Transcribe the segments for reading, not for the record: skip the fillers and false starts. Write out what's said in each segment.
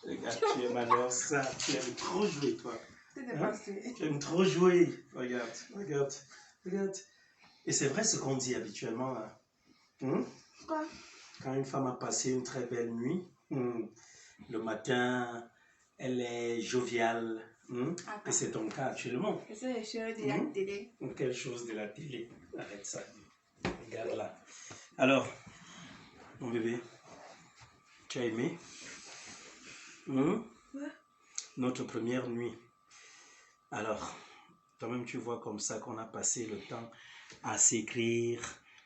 Regarde, tu aimes ça. Tu aimes trop jouer, toi. C'est dépassé. Tu aimes trop jouer. Regarde, regarde, regarde. Et c'est vrai ce qu'on dit habituellement, là. Quoi? Quand une femme a passé une très belle nuit, le matin, elle est joviale. Et c'est ton cas actuellement. C'est les choses de la télé. Quelque chose de la télé. Arrête ça. Regarde là. Alors, mon bébé, tu as aimé notre première nuit. Alors, toi-même, tu vois comme ça qu'on a passé le temps à s'écrire,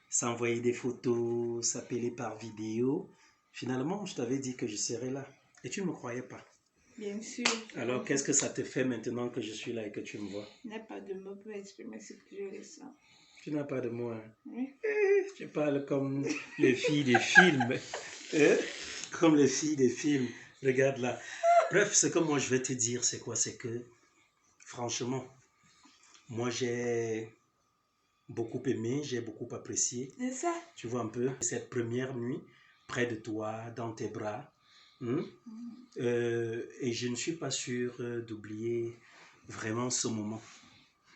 s'envoyer des photos, s'appeler par vidéo. Finalement, je t'avais dit que je serais là. Et tu ne me croyais pas. Bien sûr. Alors, qu'est-ce que ça te fait maintenant que je suis là et que tu me vois? Il n'y a pas de mots pour exprimer ce que je ressens. Tu n'as pas de mots, hein? Oui. Tu parles comme les filles des films. Comme les filles des films. Regarde là. Bref, ce que moi je vais te dire, c'est quoi? C'est que, franchement, moi j'ai beaucoup aimé, j'ai beaucoup apprécié. C'est ça. Tu vois un peu, cette première nuit, près de toi, dans tes bras. Et je ne suis pas sûr d'oublier vraiment ce moment.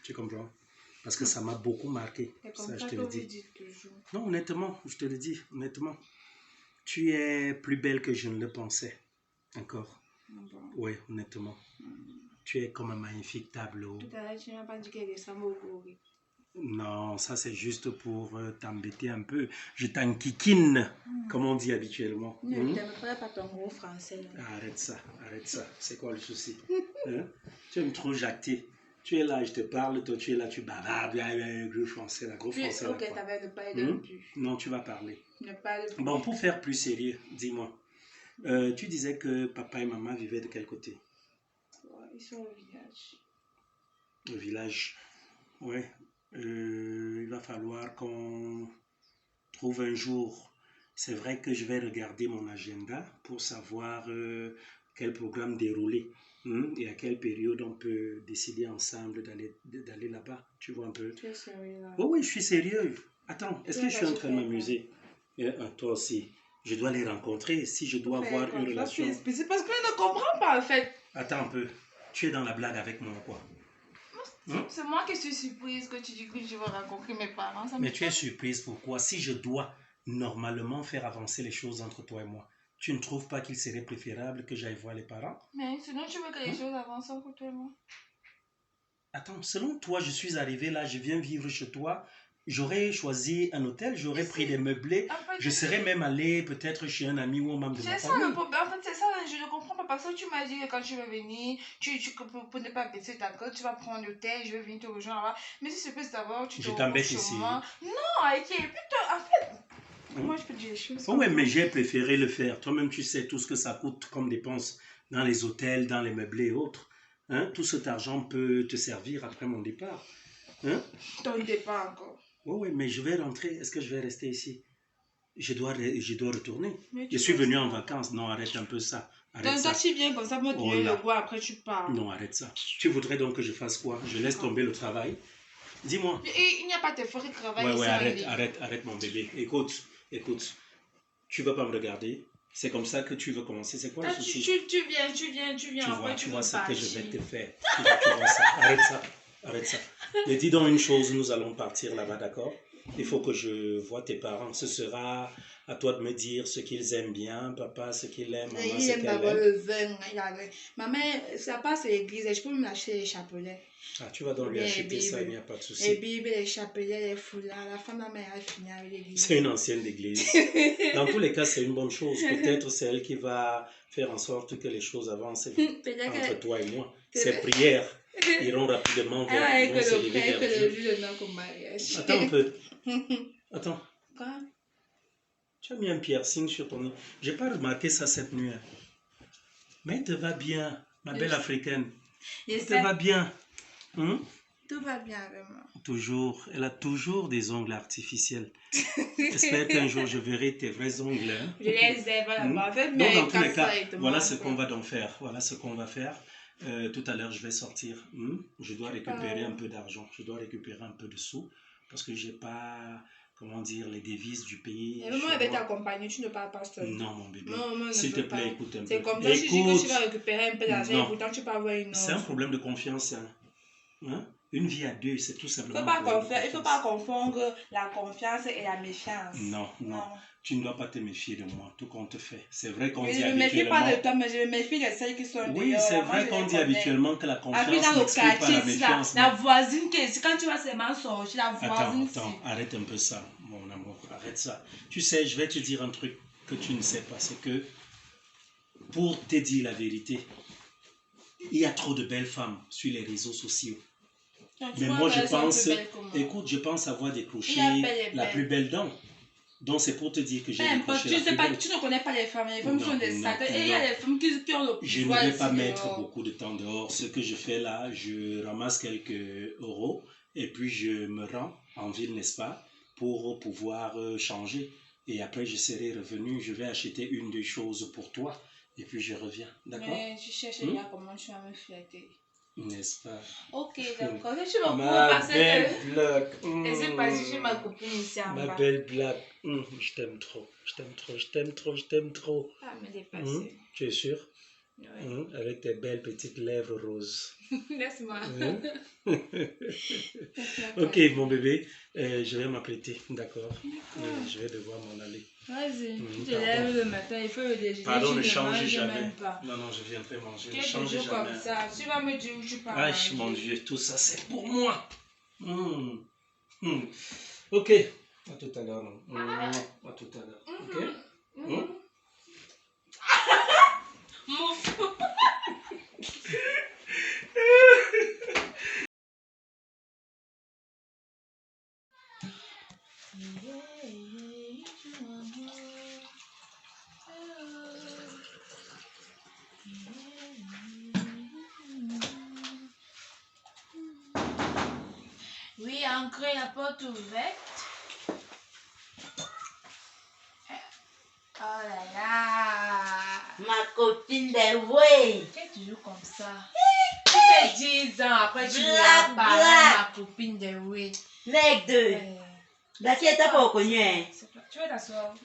Tu comprends? Parce que ça m'a beaucoup marqué. C'est comme Ça, je ça te que le vous dis. dites toujours. Non, honnêtement, je te le dis, honnêtement. Tu es plus belle que je ne le pensais. Encore. Bon. Oui, honnêtement. Tu es comme un magnifique tableau. Tout à l'heure, tu n'as pas dit qu'elle ressemble au gorille. Non, ça c'est juste pour t'embêter un peu. Je t'enquiquine, comme on dit habituellement. Ne t'aimerais pas ton gros français. Arrête ça, arrête ça. C'est quoi le souci? Tu aimes trop jacter. Tu es là, je te parle, toi tu es là, tu bavardes. Gros français, là, gros français. Ok, ça va ne pas être plus. Non, tu vas parler. Ne pas le plus. Bon, pour faire plus sérieux, dis-moi. Tu disais que papa et maman vivaient de quel côté? Ils sont au village. Au village, oui. Il va falloir qu'on trouve un jour. C'est vrai que je vais regarder mon agenda pour savoir quel programme dérouler et à quelle période on peut décider ensemble d'aller là-bas. Tu vois un peu? Tu es sérieux là? Oh oui, je suis sérieux. Attends, est-ce que je suis en train de m'amuser? Toi aussi. Je dois les rencontrer si je dois avoir une relation. C'est parce que je ne comprends pas en fait. Attends un peu. Tu es dans la blague avec moi, quoi? C'est moi qui suis surprise que tu dis que je vais rencontrer mes parents. Mais tu es surprise pourquoi? Si je dois normalement faire avancer les choses entre toi et moi, tu ne trouves pas qu'il serait préférable que j'aille voir les parents? Mais sinon tu veux que les choses avancent entre toi et moi? Attends, selon toi, je suis arrivé là, je viens vivre chez toi. J'aurais choisi un hôtel, j'aurais pris des meublés, je serais même allé peut-être chez un ami ou un membre de ma famille. C'est ça le problème, en fait c'est ça, je ne comprends pas parce que tu m'as dit que quand tu vas venir, pour ne pas baisser ta cote, tu vas prendre l'hôtel, je vais venir te rejoindre là-bas. Mais si je peux savoir, tu te t'embête ici. Non, ok, putain, en fait, moi je peux te dire les choses. Oh ouais, mais j'ai préféré le faire. Toi-même, tu sais tout ce que ça coûte comme dépense dans les hôtels, dans les meublés et autres. Tout cet argent peut te servir après mon départ. Ton départ encore. Oui, mais je vais rentrer. Est-ce que je vais rester ici? Je dois retourner. Je suis restes venu en vacances. Non, arrête un peu ça. Donc toi, tu viens comme ça, moi, tu viens le bois, après tu pars. Non, arrête ça. Tu voudrais donc que je fasse quoi? Je laisse tomber le travail? Dis-moi. Et il n'y a pas de forêt de travail ici. Arrête mon bébé. Écoute. Tu ne vas pas me regarder. C'est comme ça que tu veux commencer. C'est quoi le souci? Tu viens. Tu vois ce que je vais te faire. Tu vois ça. Arrête ça. Mais dis donc une chose, nous allons partir là-bas, d'accord? Il faut que je voie tes parents. Ce sera à toi de me dire ce qu'ils aiment bien, papa, ce qu'il aime, maman, ce qu'elle aime. Le vin. Maman, ça passe à l'église, je peux me lâcher les chapelets. Ah, tu vas donc lui acheter ça, il n'y a pas de souci. Les bibles, les chapelets, les foulards, la femme, ma mère, elle finit avec l'église. C'est une ancienne église. Dans tous les cas, c'est une bonne chose. Peut-être c'est elle qui va faire en sorte que les choses avancent entre toi et moi. Ces prières iront rapidement vers le mariage. Attends un peu. Attends. Quoi? Tu as mis un piercing sur ton nez. Je n'ai pas remarqué ça cette nuit. Mais il te va bien, ma belle africaine. Il te va bien. Tout va bien avec moi. Toujours. Elle a toujours des ongles artificiels. J'espère qu'un jour je verrai tes vrais ongles. Je les ai vraiment. Donc, dans tous les cas, voilà ce qu'on va donc faire. Voilà ce qu'on va faire. Tout à l'heure, je vais sortir. Je dois récupérer un peu d'argent. Je dois récupérer un peu de sous. Parce que je n'ai pas comment dire, les devises du pays. Et maman, elle va t'accompagner, tu ne parles pas seul. Non, mon bébé. Non, s'il te plaît, écoute un peu. C'est comme ça, je dis que tu vas récupérer un peu d'argent et pourtant tu peux avoir une autre. C'est un problème de confiance. Hein? Une vie à deux, c'est tout simplement. Il ne faut pas confondre la confiance et la méfiance. Non. Tu ne dois pas te méfier de moi, tout compte fait. C'est vrai qu'on dit habituellement... Je ne me méfie pas de toi, mais je me méfie de celles qui sont dehors. Oui, c'est vrai qu'on dit habituellement que la confiance n'exclut pas la méfiance. La voisine qui est ici, quand tu vas seulement sortir, la voisine... Attends, arrête un peu ça, mon amour, arrête ça. Tu sais, je vais te dire un truc que tu ne sais pas, c'est que, pour te dire la vérité, il y a trop de belles femmes sur les réseaux sociaux. Mais moi, je pense, écoute, je pense avoir décroché la plus belle dent. Donc, c'est pour te dire que j'ai décroché la plus belle. Tu ne connais pas les femmes sont des sacs. Et il y a des femmes qui ont le pouvoir. Je ne vais pas mettre beaucoup de temps dehors. Ce que je fais là, je ramasse quelques euros et puis je me rends en ville, n'est-ce pas, pour pouvoir changer. Et après, je serai revenu, je vais acheter une, deux choses pour toi et puis je reviens. D'accord? Mais tu cherches déjà comment tu vas me flatter. N'est-ce pas? Ok, d'accord. Tu vas ma belle blague. Et c'est parce que j'ai ma copine ici en bas. Ma belle blague. Je t'aime trop. Je t'aime trop. Je t'aime trop. Je t'aime trop. Ah, me dépasser. Tu es sûr? Oui. Avec tes belles petites lèvres roses. Laisse-moi. Ok, mon bébé, je vais m'apprêter, d'accord? Je vais devoir m'en aller. Vas-y, tu te lèves le matin, il faut le déjeuner. Pardon, ne change jamais. Non, je viendrai manger. Tu es toujours comme ça. Tu vas me dire où tu pars. Ah, mon Dieu, tout ça, c'est pour moi. Ok, à tout à l'heure. À tout à l'heure, ok? Oui, ancré la porte ouverte. Oh là là. Ma copine des way. Tu es toujours comme ça. Tu fais 10 ans après tu l'as parlé ma copine des way. Mec de. Blacky, t'as pas reconnu, hein? Tu veux t'asseoir?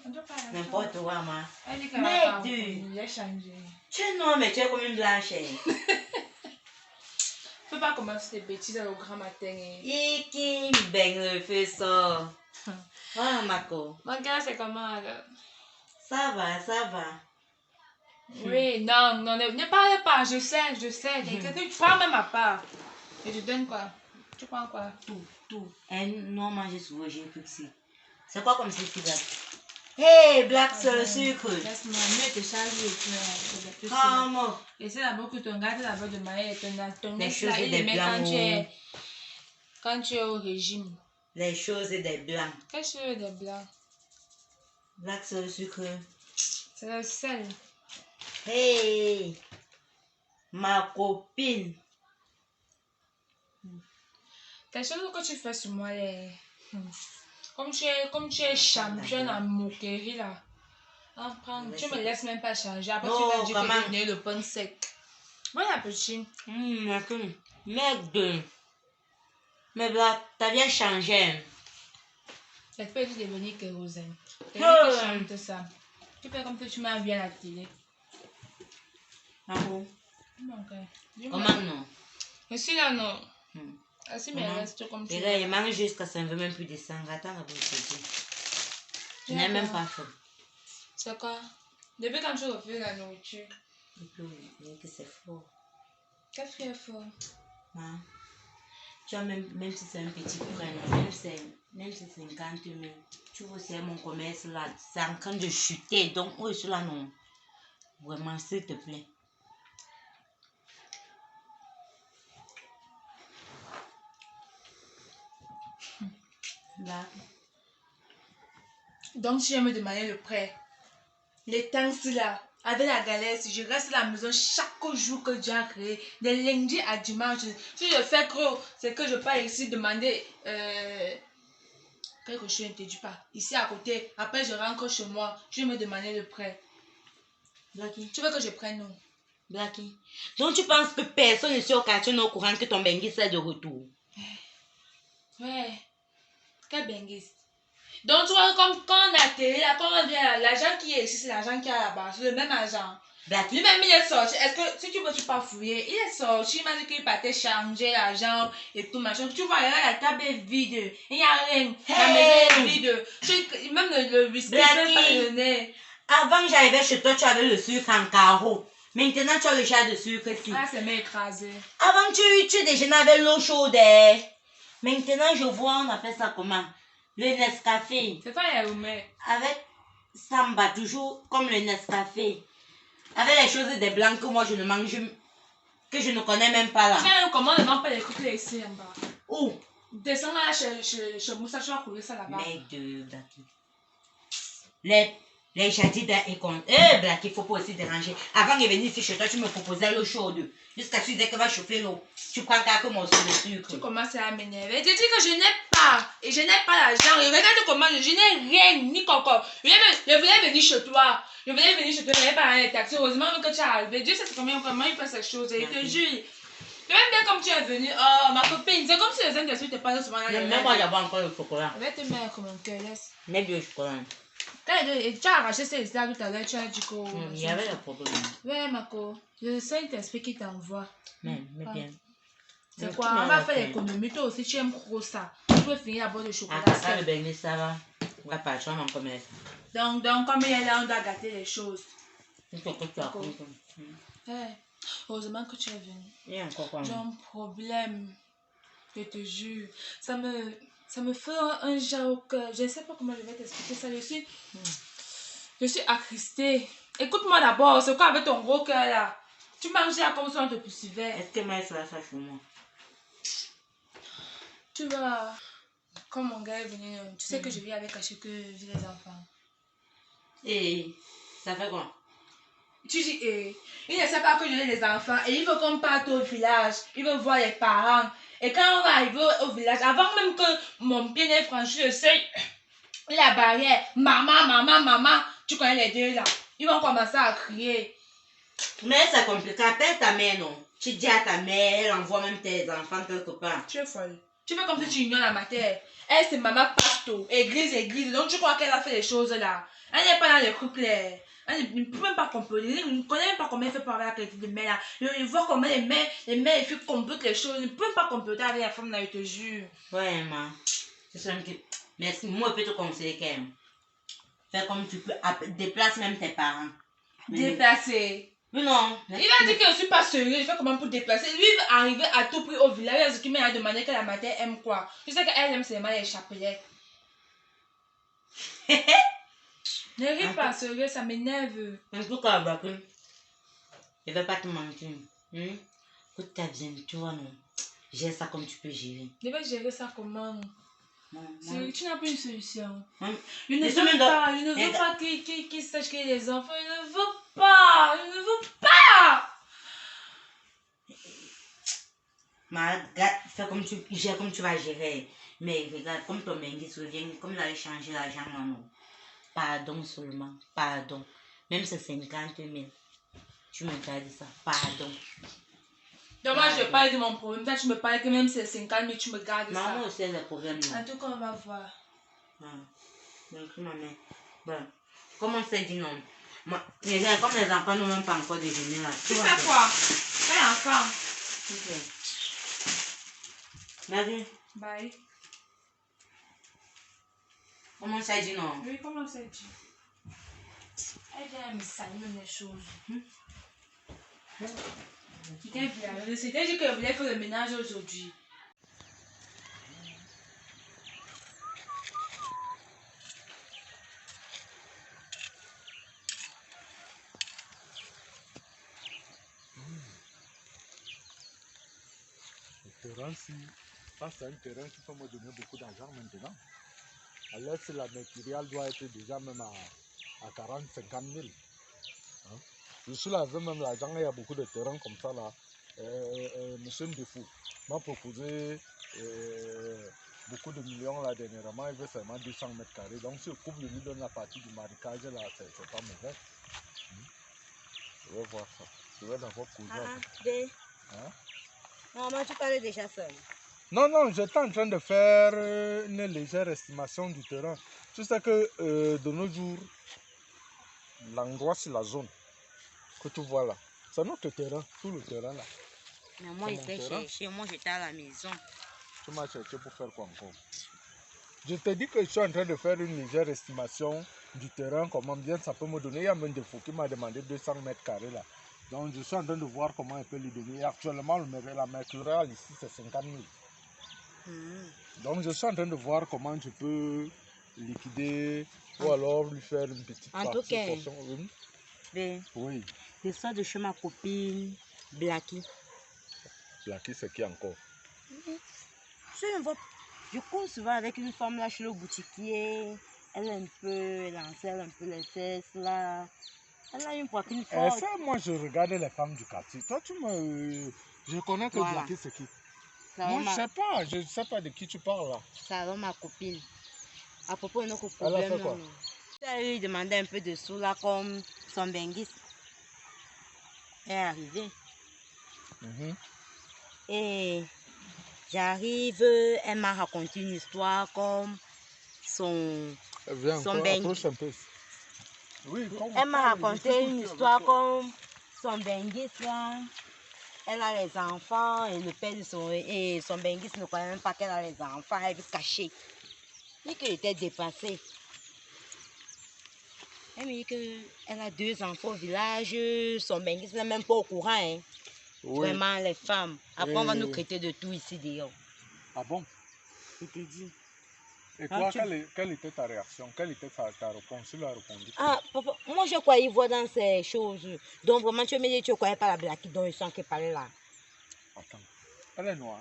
N'importe quoi, moi. Elle dit qu'elle a pas reconnu. Il a changé. Tu es noire, mais tu es comme une blanche. Faut pas commencer tes bêtises au grand matin. Qui baigne le fait ça. Ah, Mako. Mon gars, c'est comment là? Ça va, ça va. Oui, non, ne parle pas, je sais. Tu prends même ma part. Et je donne quoi? Tu prends quoi? Tout. Non, manger souvent, j'ai fixé. C'est quoi comme ceci là? Hey, Black sur sucre. Laisse-moi, mieux te charger et tout. Comment? Et c'est d'abord que ton gars d'abord de mailler ton Les choses et des blancs. Quand tu es au régime. Les choses et des blancs. Quelles choses des blancs? Black sur sucre. C'est le sel. Hey, ma copine. Les choses que tu fais sur moi, comme tu es championne en moquerie là. Tu me laisses même pas changer. Après tu vas dire que j'ai donné le pain sec. Bon appétit. Mec. Mais Black, t'as bien changé. Ça peut être devenir kérosène. Tu chantes ça. Tu fais comme si tu m'as vu à la télé. Ah bon? Comment non? Je suis là, non. Assis, mais reste comme tu veux. Il mange jusqu'à ça ne veut même plus descendre. Attends, je n'ai même pas faim. C'est quoi? Depuis quand tu refuses la nourriture? Depuis que c'est fort. Qu'est-ce qui est fort? Tu vois, même si c'est un petit frein, même si c'est 50 000, tu vois, c'est mon commerce là, c'est en train de chuter. Donc, où est-ce là, non? Vraiment, s'il te plaît. Là. Donc, tu viens me demander le prêt. Les temps là, avec la galère, si je reste à la maison chaque jour que Dieu a créé, de lundi à dimanche, si je fais gros, c'est que je pars ici demander quelque chose, ne te dis pas. Ici à côté, après je rentre chez moi, je vais me demander le prêt. Blacky. Tu veux que je prenne non? Blacky. Donc tu penses que personne ici au quartier n'est au courant que ton Bengis est de retour? Ouais. Quel Bengis? Donc, tu vois, comme quand on a télé, là, quand on vient, l'agent qui est ici, c'est l'agent qui est là-bas. C'est le même agent. Lui-même, il est sorti. Est-ce que, si tu veux, tu peux fouiller. Il est sorti, il m'a dit qu'il partait changer l'argent et tout, machin. Tu vois, la table est vide. Il n'y a rien. La maison est vide. Même le whisky, il peut pas le donner. Avant, j'arrivais chez toi, tu avais le sucre en carreau. Maintenant, tu as le chat de sucre ici. Ah, c'est écrasé. Avant, tu déjeunais avec l'eau chaude. Maintenant, je vois, on appelle ça comment? Le Nescafé. C'est pas un mais. Avec Samba, toujours comme le Nescafé. Avec les choses des blancs que moi je ne mange, que je ne connais même pas là. Tiens, comment ne vend pas les coups ici en bas? Où? Descends là chez Moussa, tu vas couler ça là-bas. Mais de Blacky. Les jardins et compte. Blacky, il faut pas aussi déranger. Avant de venir ici chez toi, tu me proposais l'eau chaude. Jusqu'à ce que dès que va chauffer l'eau, tu prends quelques morceaux de sucre. Tu commences à m'énerver. Je dis que je n'ai pas. Et je n'ai pas l'argent. Et regarde comment je n'ai rien, ni coco. Je voulais venir chez toi. Je voulais venir chez toi, je n'avais pas un taxi. Heureusement que tu es arrivé. Dieu sait comment il fait ces choses. Et je te jure. Tu m'aimes bien comme tu es venu. Oh, ma copine. C'est comme si les Indes te parlaient souvent. Même moi, j'avais encore le chocolat. Je vais te mettre comme un cœur. Laisse. Mais du chocolat. Quand tu as arraché ces là tout à l'heure, tu as dit que. Il y avait le problème. Ouais, Mako. Le Saint-Esprit qui t'envoie. Mais bien. C'est quoi? On va faire l'économie. Toi aussi, tu aimes trop ça. Tu peux finir à boire du chocolat. Ah, le beignet, ça va. On va pas, tu vas m'en commerce. Donc, comme il est là, on doit gâter les choses. Heureusement que tu es venu. Il y a encore quoi? J'ai un problème. Je te jure. Ça me fait un jar au cœur. Je ne sais pas comment je vais t'expliquer ça. Je suis attristée. Écoute-moi d'abord. C'est quoi avec ton gros cœur là? Tu manges là comme si on te poursuivait. Est-ce que Maïs va ça chez moi? Tu vois, comme mon gars est venu, tu sais que je vis avec Achille, que vivent les enfants. Et ça fait quoi? Tu dis, il ne sait pas que je vis les enfants et il veut qu'on parte au village. Il veut voir les parents. Et quand on va arriver au village, avant même que mon pied n'ait franchi le seuil, la barrière, maman, tu connais les deux là. Ils vont commencer à crier. Mais c'est compliqué. Appelle ta mère, non? Tu dis à ta mère, elle envoie même tes enfants quelque part. Tu es folle. Tu fais comme si tu ignores la matière. Elle, c'est maman pasto, église. Donc tu crois qu'elle a fait les choses là. Elle n'est pas dans les coups clairs. Elle ne peut même pas comprendre. Elle ne connaît même pas comment elle fait pour avoir la qualité de mère là. Elle voit comment les mères et filles computent les choses. Elle ne peut même pas computer avec la femme là, je te jure. Ouais, maman. C'est ça que... Merci. Moi, je peux te conseiller quand même. Fais comme tu peux. Déplace même tes parents. Déplacer. Mais non. Il a dit que je ne suis pas sérieux. Il fait comment pour déplacer. Lui, il veut arriver à tout prix au village. Il m'a demandé que la matière aime quoi. Je sais qu'elle aime seulement les chapelets. Ne ris pas, sérieux, ça m'énerve. En tout cas, je ne vais pas te mentir. Pour ta vie, tu vois, non. Gère ça comme tu peux gérer. Je vais gérer ça comment? Tu n'as pas une solution. Je ne veux pas qu'il sache qu'il y a des enfants. Je ne veux pas. Je ne veux pas. Fais comme tu gères comme tu vas gérer. Mais regarde, comme ton mari se souvient, comme il a changé l'argent, non. Pardon seulement. Pardon. Même si c'est 50 000. Tu me gardes ça. Pardon. Donc moi, je parle de mon problème. Toi, tu me parles que même si c'est 50 000, tu me gardes ça. Maman aussi a des problèmes. En tout cas, on va voir. Donc, maman. Bon. Comment on s'est dit non? Regarde, comme les enfants n'ont même pas encore déjeuné là. Tu fais quoi? Fais encore. Ok. Vas-y. Bye. Comment on s'est dit non? Oui, comment on s'est dit? Elle vient me salir même les choses. C'était dit qu'elle voulait faire le ménage aujourd'hui. Le terrain-ci, ça c'est un terrain qui peut me donner beaucoup d'argent maintenant. Alors si la matériel doit être déjà même à 40-50 000. Hein? Je suis là, même l'argent, il y a beaucoup de terrains comme ça là. Monsieur Ndefou m'a proposé beaucoup de millions là dernièrement, il veut seulement 200 mètres carrés. Donc si le couple lui donne la partie du marécage là, c'est pas mauvais. Je vais voir ça. Je vais d'abord causer. Hein? Non, moi tu parles déjà seul. Non, non, j'étais en train de faire une légère estimation du terrain. Tu sais que de nos jours, l'endroit sur la zone que tu vois là, c'est notre terrain, tout le terrain là. Mais moi, j'étais à la maison. Tu m'as cherché pour faire quoi encore? Je te dis que je suis en train de faire une légère estimation du terrain, comment bien ça peut me donner. Il y a même des faux qui m'a demandé 200 mètres carrés là. Donc je suis en train de voir comment il peut lui donner. Et actuellement, la mercuriale ici, c'est 50 000. Donc je suis en train de voir comment je peux liquider ou alors lui faire une petite En tout cas, oui. l'histoire de chez ma copine, Blacky. Blacky, c'est qui encore? Je cours souvent avec une femme là chez le boutiquier. Elle est un peu lancée, un peu les fesses là. Elle a une poitrine forte. Ça, moi, je regardais les femmes du quartier. Toi, je connais que voilà. Blacky, c'est qui? Moi, je ne sais pas de qui tu parles là. Ça va ma copine. À propos de notre problème. Elle a fait quoi? Elle lui demandait un peu de sous là, comme son benguis. Elle est arrivée. Et j'arrive, elle m'a raconté une histoire comme son benguis. Oui, elle m'a raconté une histoire comme son benguis là. Elle a les enfants et le père de son benguis ne connaît même pas qu'elle a les enfants. Elle veut cacher. Elle dit qu'elle était dépassée. Elle me dit qu'elle a 2 enfants au village. Son benguis n'est même pas au courant. Hein. Oui. Vraiment, les femmes. Après, on va nous traiter de tout ici dehors. Ah bon? Je te dis. Et toi, quelle était ta réaction? Quelle était ta réponse? Tu lui as répondu? Ah, papa, moi je croyais voir dans ces choses. Donc vraiment, tu me dis que tu ne connais pas la Blacky dont je sens qu'elle parlait là. Attends, elle est noire.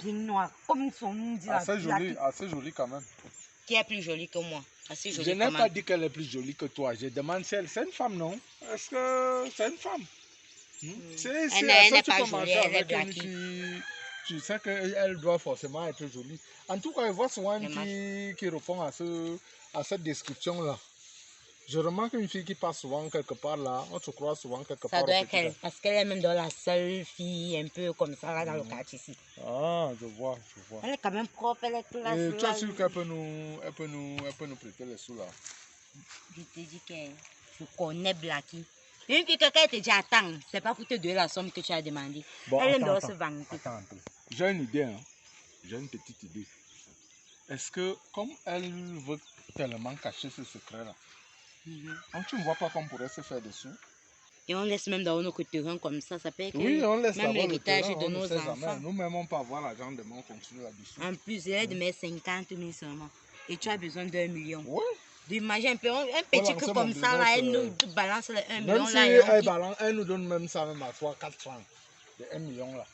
Bien noire, comme son nom dit. Assez jolie quand même. Qui est plus jolie que moi? Assez jolie. Je n'ai pas dit qu'elle est plus jolie que toi. Je demande si c'est une femme, non? Est-ce que c'est une femme? Elle n'est pas jolie, elle est Blacky. Tu sais qu'elle doit forcément être jolie. En tout cas, je vois souvent qui répond à cette description-là. Je remarque une fille qui passe souvent quelque part là, on se croit souvent quelque part. Ça doit être elle, parce qu'elle est même dans la seule fille un peu comme ça là, dans le quartier ici. Ah, je vois. Elle est quand même propre, elle est classe. Et tu es sûr qu'elle peut nous prêter les sous là? Je te dis que je connais Blacky. Une fille que quelqu'un te dit attends, c'est pas pour te donner la somme que tu as demandé. Bon, elle doit se vanter. Attends. J'ai une idée, hein. J'ai une petite idée. Est-ce que comme elle veut tellement cacher ce secret là, tu ne vois pas qu'on pourrait se faire des sous? Et on laisse même dans notre terrain comme ça peut être oui, on laisse même l'héritage de nos enfants. Nous-mêmes, on peut avoir l'argent demain, on continue là-dessus. En plus, il est de mettre 50 000 seulement. Et tu as besoin d'1 million. Oui. Imagine un petit truc comme ça, là, elle nous balance les 1 million. Même si elle nous donne même ça, même à 3-4 francs, de 1 million là.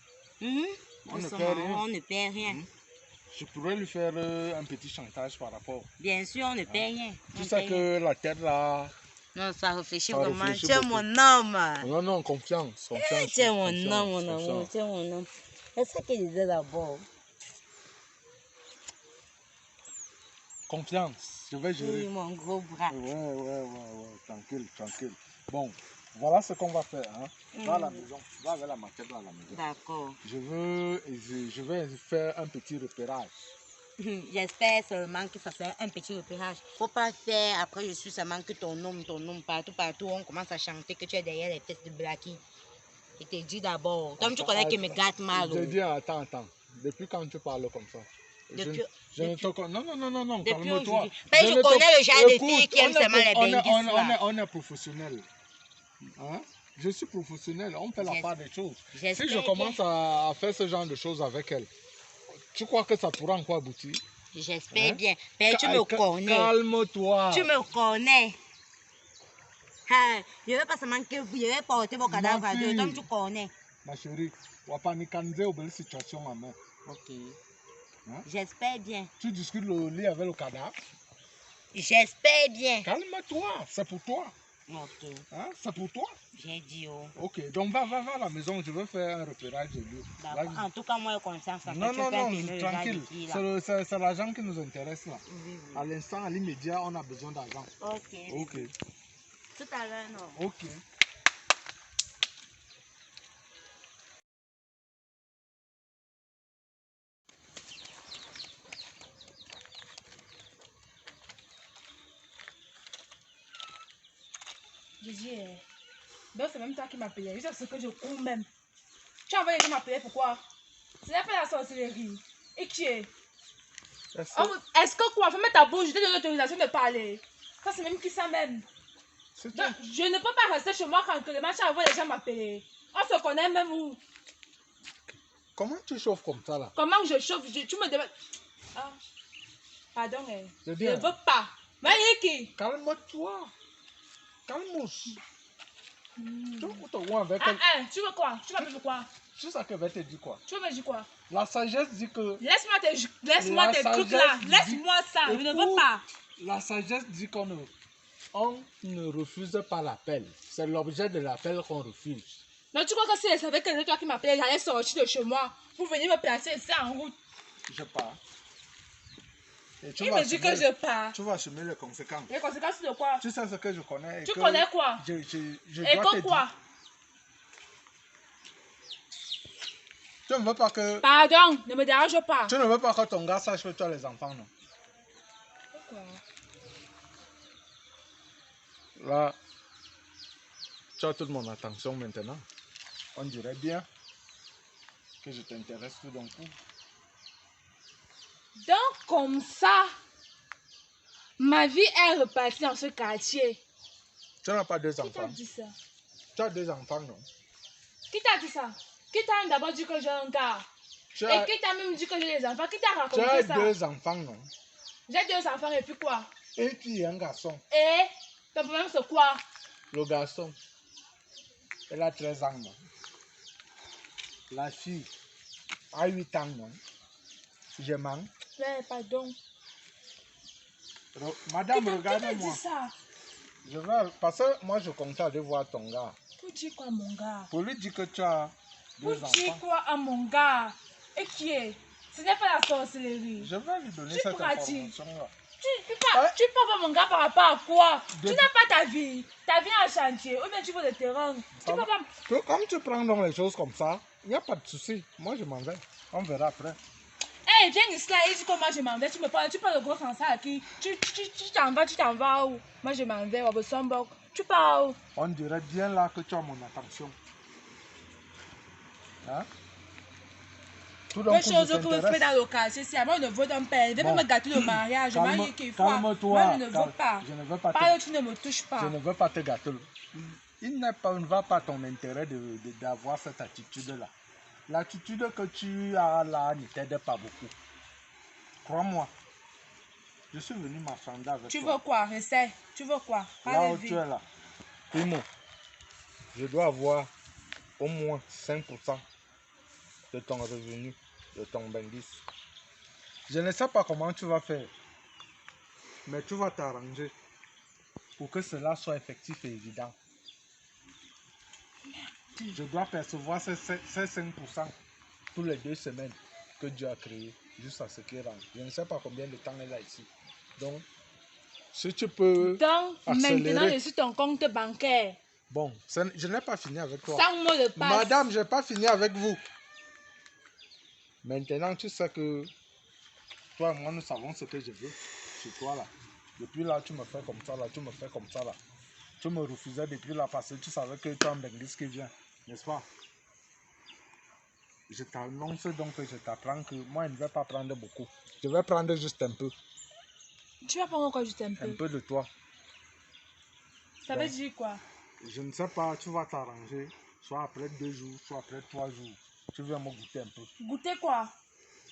On ne perd rien. Je pourrais lui faire un petit chantage par rapport. Bien sûr, on ne perd rien. Tu sais que la tête là... Non, ça réfléchit vraiment. Tu es mon homme. Non, confiance. Tu es mon homme, mon amour. Tu es mon homme. C'est ça qu'il disait d'abord. Confiance, je vais gérer. Oui, mon gros bras. Ouais, tranquille. Bon, voilà ce qu'on va faire. Hein. Va à la maison, va avec la maquette à la maison. D'accord. Je vais faire un petit repérage. J'espère seulement que ça fait un petit repérage. Faut pas faire après je suis seulement que ton nom, partout, on commence à chanter que tu es derrière les têtes de Blacky. Je te dis d'abord, comme tu connais que me gâte mal. Je dis, attends. Depuis quand tu parles comme ça? Non, calme-toi. Mais je connais le genre de filles qui aiment seulement les benguis. On est professionnel. Hein? Je suis professionnel, on fait la part des choses. Si je commence à faire ce genre de choses avec elle, tu crois que ça pourra encore aboutir? J'espère bien. Mais tu me connais. Calme-toi. Tu me connais. Je ne vais pas seulement que vous devez porter vos cadavres à Dieu, donc tu connais. Ma chérie, on va pas nous candider aux belles situations, maman. Ok. Hein? J'espère bien. Tu discutes le lit avec le cadavre? J'espère bien. Calme-toi, c'est pour toi. Ok. Hein? C'est pour toi? J'ai dit oh. Ok, donc va à la maison, je vais faire un repérage de lieu. En tout cas, moi, j'ai confiance. Non, tranquille. C'est l'argent qui nous intéresse là. Oui. À l'instant, à l'immédiat, on a besoin d'argent. Ok. Tout à l'heure, non. Ok. Je dis, donc c'est même toi qui m'appelais. Je sais ce que je cours même. Tu as envoyé les gens m'appeler pourquoi? Ce n'est pas la sorcellerie. Et qui est? Est-ce que quoi? Ferme ta bouche, je t'ai donné l'autorisation de parler. Ça, c'est même qui ça même. Donc, je ne peux pas rester chez moi tranquillement. Tu as envoyé les gens m'appeler. On se connaît même où? Comment tu chauffes comme ça là? Comment je chauffe? Tu me demandes. Ah, pardon, je ne bien. veux pas. Mais qui? Calme-toi. Calme-toi. Tu veux quoi? Tu m'appelles quoi? C'est ça que je vais te dire quoi? Tu veux me dire quoi? La sagesse dit que... Laisse-moi tes trucs là. Laisse-moi ça. Je ne veux pas. La sagesse dit qu'on ne refuse pas l'appel. C'est l'objet de l'appel qu'on refuse. Non, tu crois que si elle savait que c'est toi qui m'appelais, j'allais sortir de chez moi pour venir me placer ici en route. Je pars. Et Il me dit que je pars. Tu vas assumer les conséquences. Les conséquences de quoi? Tu sais ce que je connais. Tu connais quoi? Je et dois te quoi? dire. Tu ne veux pas que... Pardon, ne me dérange pas. Tu ne veux pas que ton gars sache que tu as les enfants, non? Pourquoi? Là, tu as toute mon attention maintenant. On dirait bien que je t'intéresse tout d'un coup. Donc, comme ça, ma vie est repartie dans ce quartier. Tu n'as pas deux Qui t'a enfants? dit ça? Tu as deux enfants, non? Qui t'a dit ça? Qui t'a d'abord dit que j'ai un gars? Et qui t'a même dit que j'ai des enfants? Qui t'a raconté ça? Tu as deux enfants, non? J'ai deux enfants et puis quoi? Une fille et un garçon. Et ton problème c'est quoi? Le garçon, elle a 13 ans, non? La fille a 8 ans, non? Je mens. Ouais, pardon. Madame, Qui regarde-moi. dit ça? Je vais, parce que moi je compte aller voir ton gars. Pour dire quoi, mon gars? Pour lui dire que tu as deux Pour dire enfants. quoi à mon gars? Et qui est? Ce n'est pas la sorcellerie. Je vais lui donner Tu cette pourras dire. information-là. Tu parles pas mon gars par rapport à quoi? Tu n'as pas ta vie. Ta vie en chantier. Ou bien tu veux le terrain. Tu peux pas... Comme tu prends donc les choses comme ça, il n'y a pas de souci. Moi je m'en vais. On verra après. Hé, viens ici là et dis comment je m'en vais. Tu parles de gros français à qui? Tu t'en vas où? Moi je m'en vais, Wabosombo. Tu pars où? On dirait bien là que tu as mon attention. Hein? Tout d'un Les coup, choses je que vous faites dans le quartier, c'est à moi de votre père. Ne vais pas me gâter le mariage. Calme-toi. Moi je ne veux pas. Je ne veux pas Parle, tu ne me touches pas. Je ne veux pas te gâter. Il ne va pas ton intérêt d'avoir cette attitude-là. L'attitude que tu as là ne t'aide pas beaucoup. Crois-moi. Je suis venu marchander avec toi. Tu veux quoi? Essaie. Tu veux quoi? Là où tu es là. Primo, je dois avoir au moins 5% de ton revenu, de ton bénéfice. Je ne sais pas comment tu vas faire, mais tu vas t'arranger pour que cela soit effectif et évident. Je dois percevoir ces 5% tous les 2 semaines que Dieu a créé, jusqu'à ce qu'il rentre. Je ne sais pas combien de temps elle est ici. Donc, si tu peux accélérer. Maintenant, je suis ton compte bancaire. Bon, je n'ai pas fini avec toi. Sans mot de passe. Madame, je n'ai pas fini avec vous. Maintenant, tu sais que toi et moi, nous savons ce que je veux chez toi là. Depuis là, tu me fais comme ça là, tu me fais comme ça là. Tu me refusais depuis là parce que tu savais que tu as un Bengus qui vient, n'est-ce pas? Je t'annonce donc que je t'apprends que moi, je ne vais pas prendre beaucoup. Je vais prendre juste un peu. Tu vas prendre quoi juste un peu? Un peu de toi. Ça veut dire quoi? Je ne sais pas, tu vas t'arranger, soit après 2 jours, soit après 3 jours. Tu viens me goûter un peu. Goûter quoi?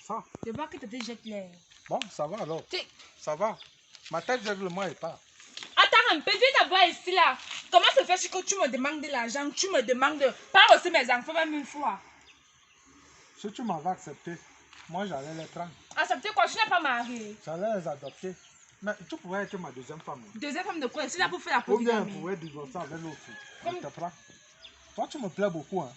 Ça. Je vois que tu te jettes l'air. Bon, ça va alors. Ça va. Ma tête jette le moi et pas. Attends un peu, viens d'abord ici là. Comment se fait-il que tu me demandes de l'argent? Tu me demandes de pas aussi mes enfants même une fois. Si tu m'avais accepté, moi j'allais les prendre. Accepter quoi? Tu n'es pas marié. J'allais les adopter. Mais tu pourrais être ma deuxième femme. Deuxième femme de quoi? C'est là pour faire la Ou bien polygamie. on pourrait divorcer avec l'autre. Je te prends. Toi tu me plais beaucoup. Hein.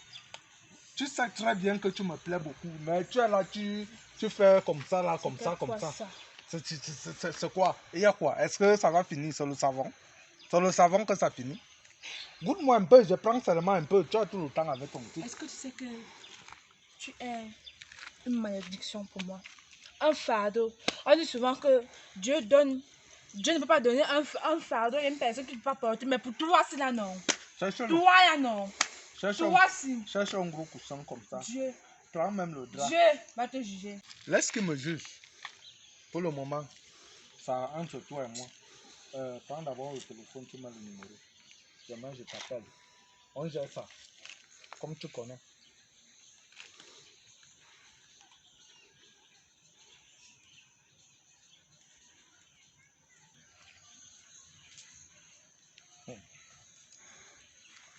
Tu sais très bien que tu me plais beaucoup. Mais tu es là, tu fais comme ça, là, comme ça, comme ça. C'est quoi? Il y a quoi? Est-ce que ça va finir sur le savon? Sur le savon que ça finit? Goûte-moi un peu, je prends seulement un peu. Tu as tout le temps avec ton petit. Est-ce que tu sais que tu es une malédiction pour moi? Un fardeau. On dit souvent que Dieu donne Dieu ne peut pas donner un fardeau à une personne qui ne peut pas porter. Mais pour toi, c'est là, non. Cherche un, Toi, là, non. Toi, si. cherche un gros coussin comme ça. Dieu. Prends même le drap. Dieu va te juger. Laisse qu'il me juge. Pour le moment, ça entre toi et moi. Prends d'abord le téléphone, tu mets le numéro. Demain, je t'appelle. On gère ça. Comme tu connais.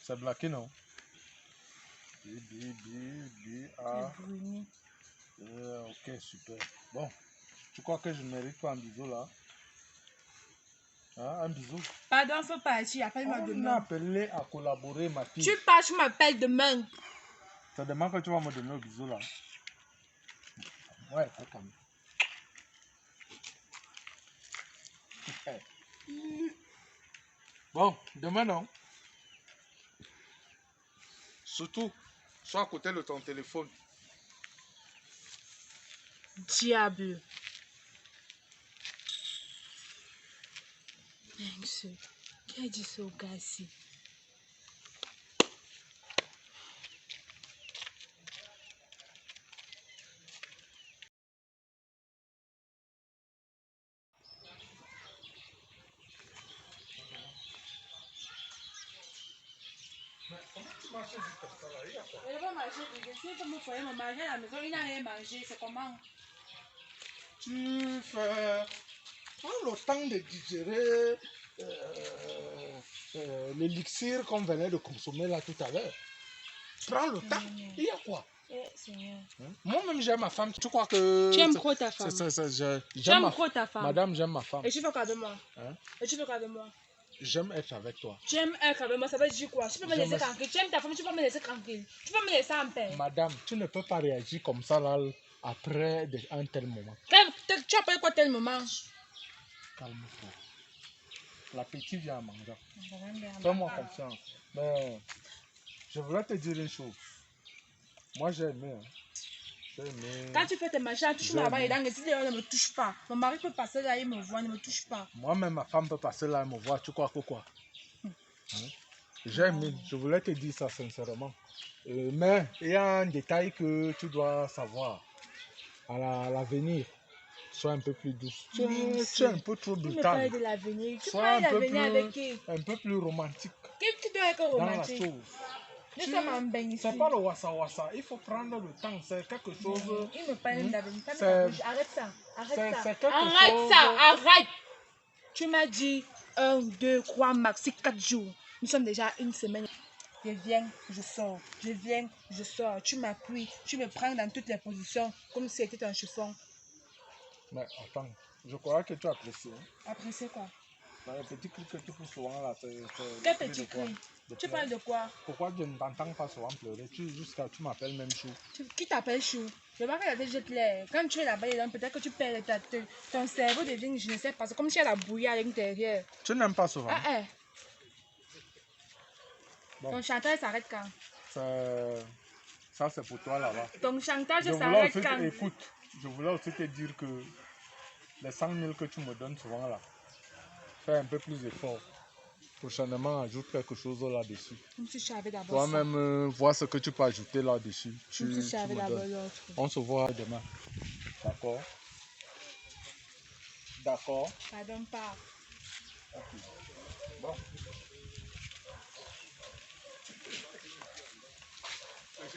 C'est blaqué, non? Ok, super. Bon, tu crois que je ne mérite pas un bisou là? Hein, un bisou? Pardon, faut partir. Appelle-moi On m'a demain. appelé à collaborer, ma fille. Tu pars, tu m'appelles demain. C'est demain que tu vas me donner un bisou là. Ouais, attends. Bon, demain non. Surtout, sois à côté de ton téléphone. Diable. Qui a dit ça au gars-ci? Il va manger, si comme vous voyez, manger à la maison, il n'a rien mangé, c'est comment? Tu fais. Prends le temps de digérer l'élixir qu'on venait de consommer là tout à l'heure. Prends le temps. Il y a quoi? Seigneur. Moi-même j'aime ma femme. Tu crois que. Tu aimes trop ta femme? J'aime trop ta femme. Madame, j'aime ma femme. Et tu fais quoi de moi? Hein? Et tu fais quoi de moi? J'aime être avec toi. Tu aimes être avec moi, ça veut dire quoi? Tu peux me laisser tranquille. Tu aimes ta femme, tu peux me laisser tranquille. Tu peux me laisser en paix. Madame, tu ne peux pas réagir comme ça là après un tel moment. Tu appelles quoi tel moment? Calme-toi. L'appétit vient en mangeant. Fais-moi confiance. Mais je voulais te dire une chose. Moi j'ai aimé. Hein. J'ai aimé. Quand tu fais tes machins, touche-moi là-bas et dans les idées, ne me touche pas. Mon mari peut passer là, il me voit, ne me touche pas. Moi-même, ma femme peut passer là et me voir. Tu crois que quoi? Hein? J'ai aimé. Je voulais te dire ça sincèrement. Mais il y a un détail que tu dois savoir. À l'avenir. Sois un peu plus douce. Tu es un peu trop brutal. Tu me parles de l'avenir. Tu sois parles de l'avenir avec qui? Un peu plus romantique. Qui doit être romantique? Dans la chose. Nous sommes en bain ici. C'est pas le wassa-wassa. Il faut prendre le temps. C'est quelque chose. Il me parle d'avenir. Arrête ça. Arrête ça. Arrête. Tu m'as dit 1, 2, 3, maxi 4 jours. Nous sommes déjà une semaine. Je viens, je sors. Je viens, je sors. Tu m'appuies. Tu me prends dans toutes les positions comme si c'était un chiffon. Mais attends, je crois que tu apprécies. Hein? Apprécier quoi? Le petit cri que tu pousses souvent là, c'est. Quel petit cri? Tu parles de quoi? Pourquoi je ne t'entends pas souvent pleurer? Tu m'appelles même Chou. Qui t'appelle Chou? Je vois que la tête jette l'air. Quand tu es là-bas, peut-être que tu perds ta tête. Ton cerveau devient, je ne sais pas, c'est comme si elle a bouilli à l'intérieur. Tu n'aimes pas souvent? Bon. Ton chantage s'arrête quand? Ça, c'est pour toi là-bas. Ton chantage s'arrête quand? Écoute, je voulais aussi te dire que les 100 000 que tu me donnes souvent là, fais un peu plus d'effort. Prochainement, ajoute quelque chose là-dessus. Comme si je savais d'abord. Toi-même, vois ce que tu peux ajouter là-dessus. Comme si je savais d'abord l'autre. On se voit demain. D'accord? D'accord? Pardon pas. Okay. Bon.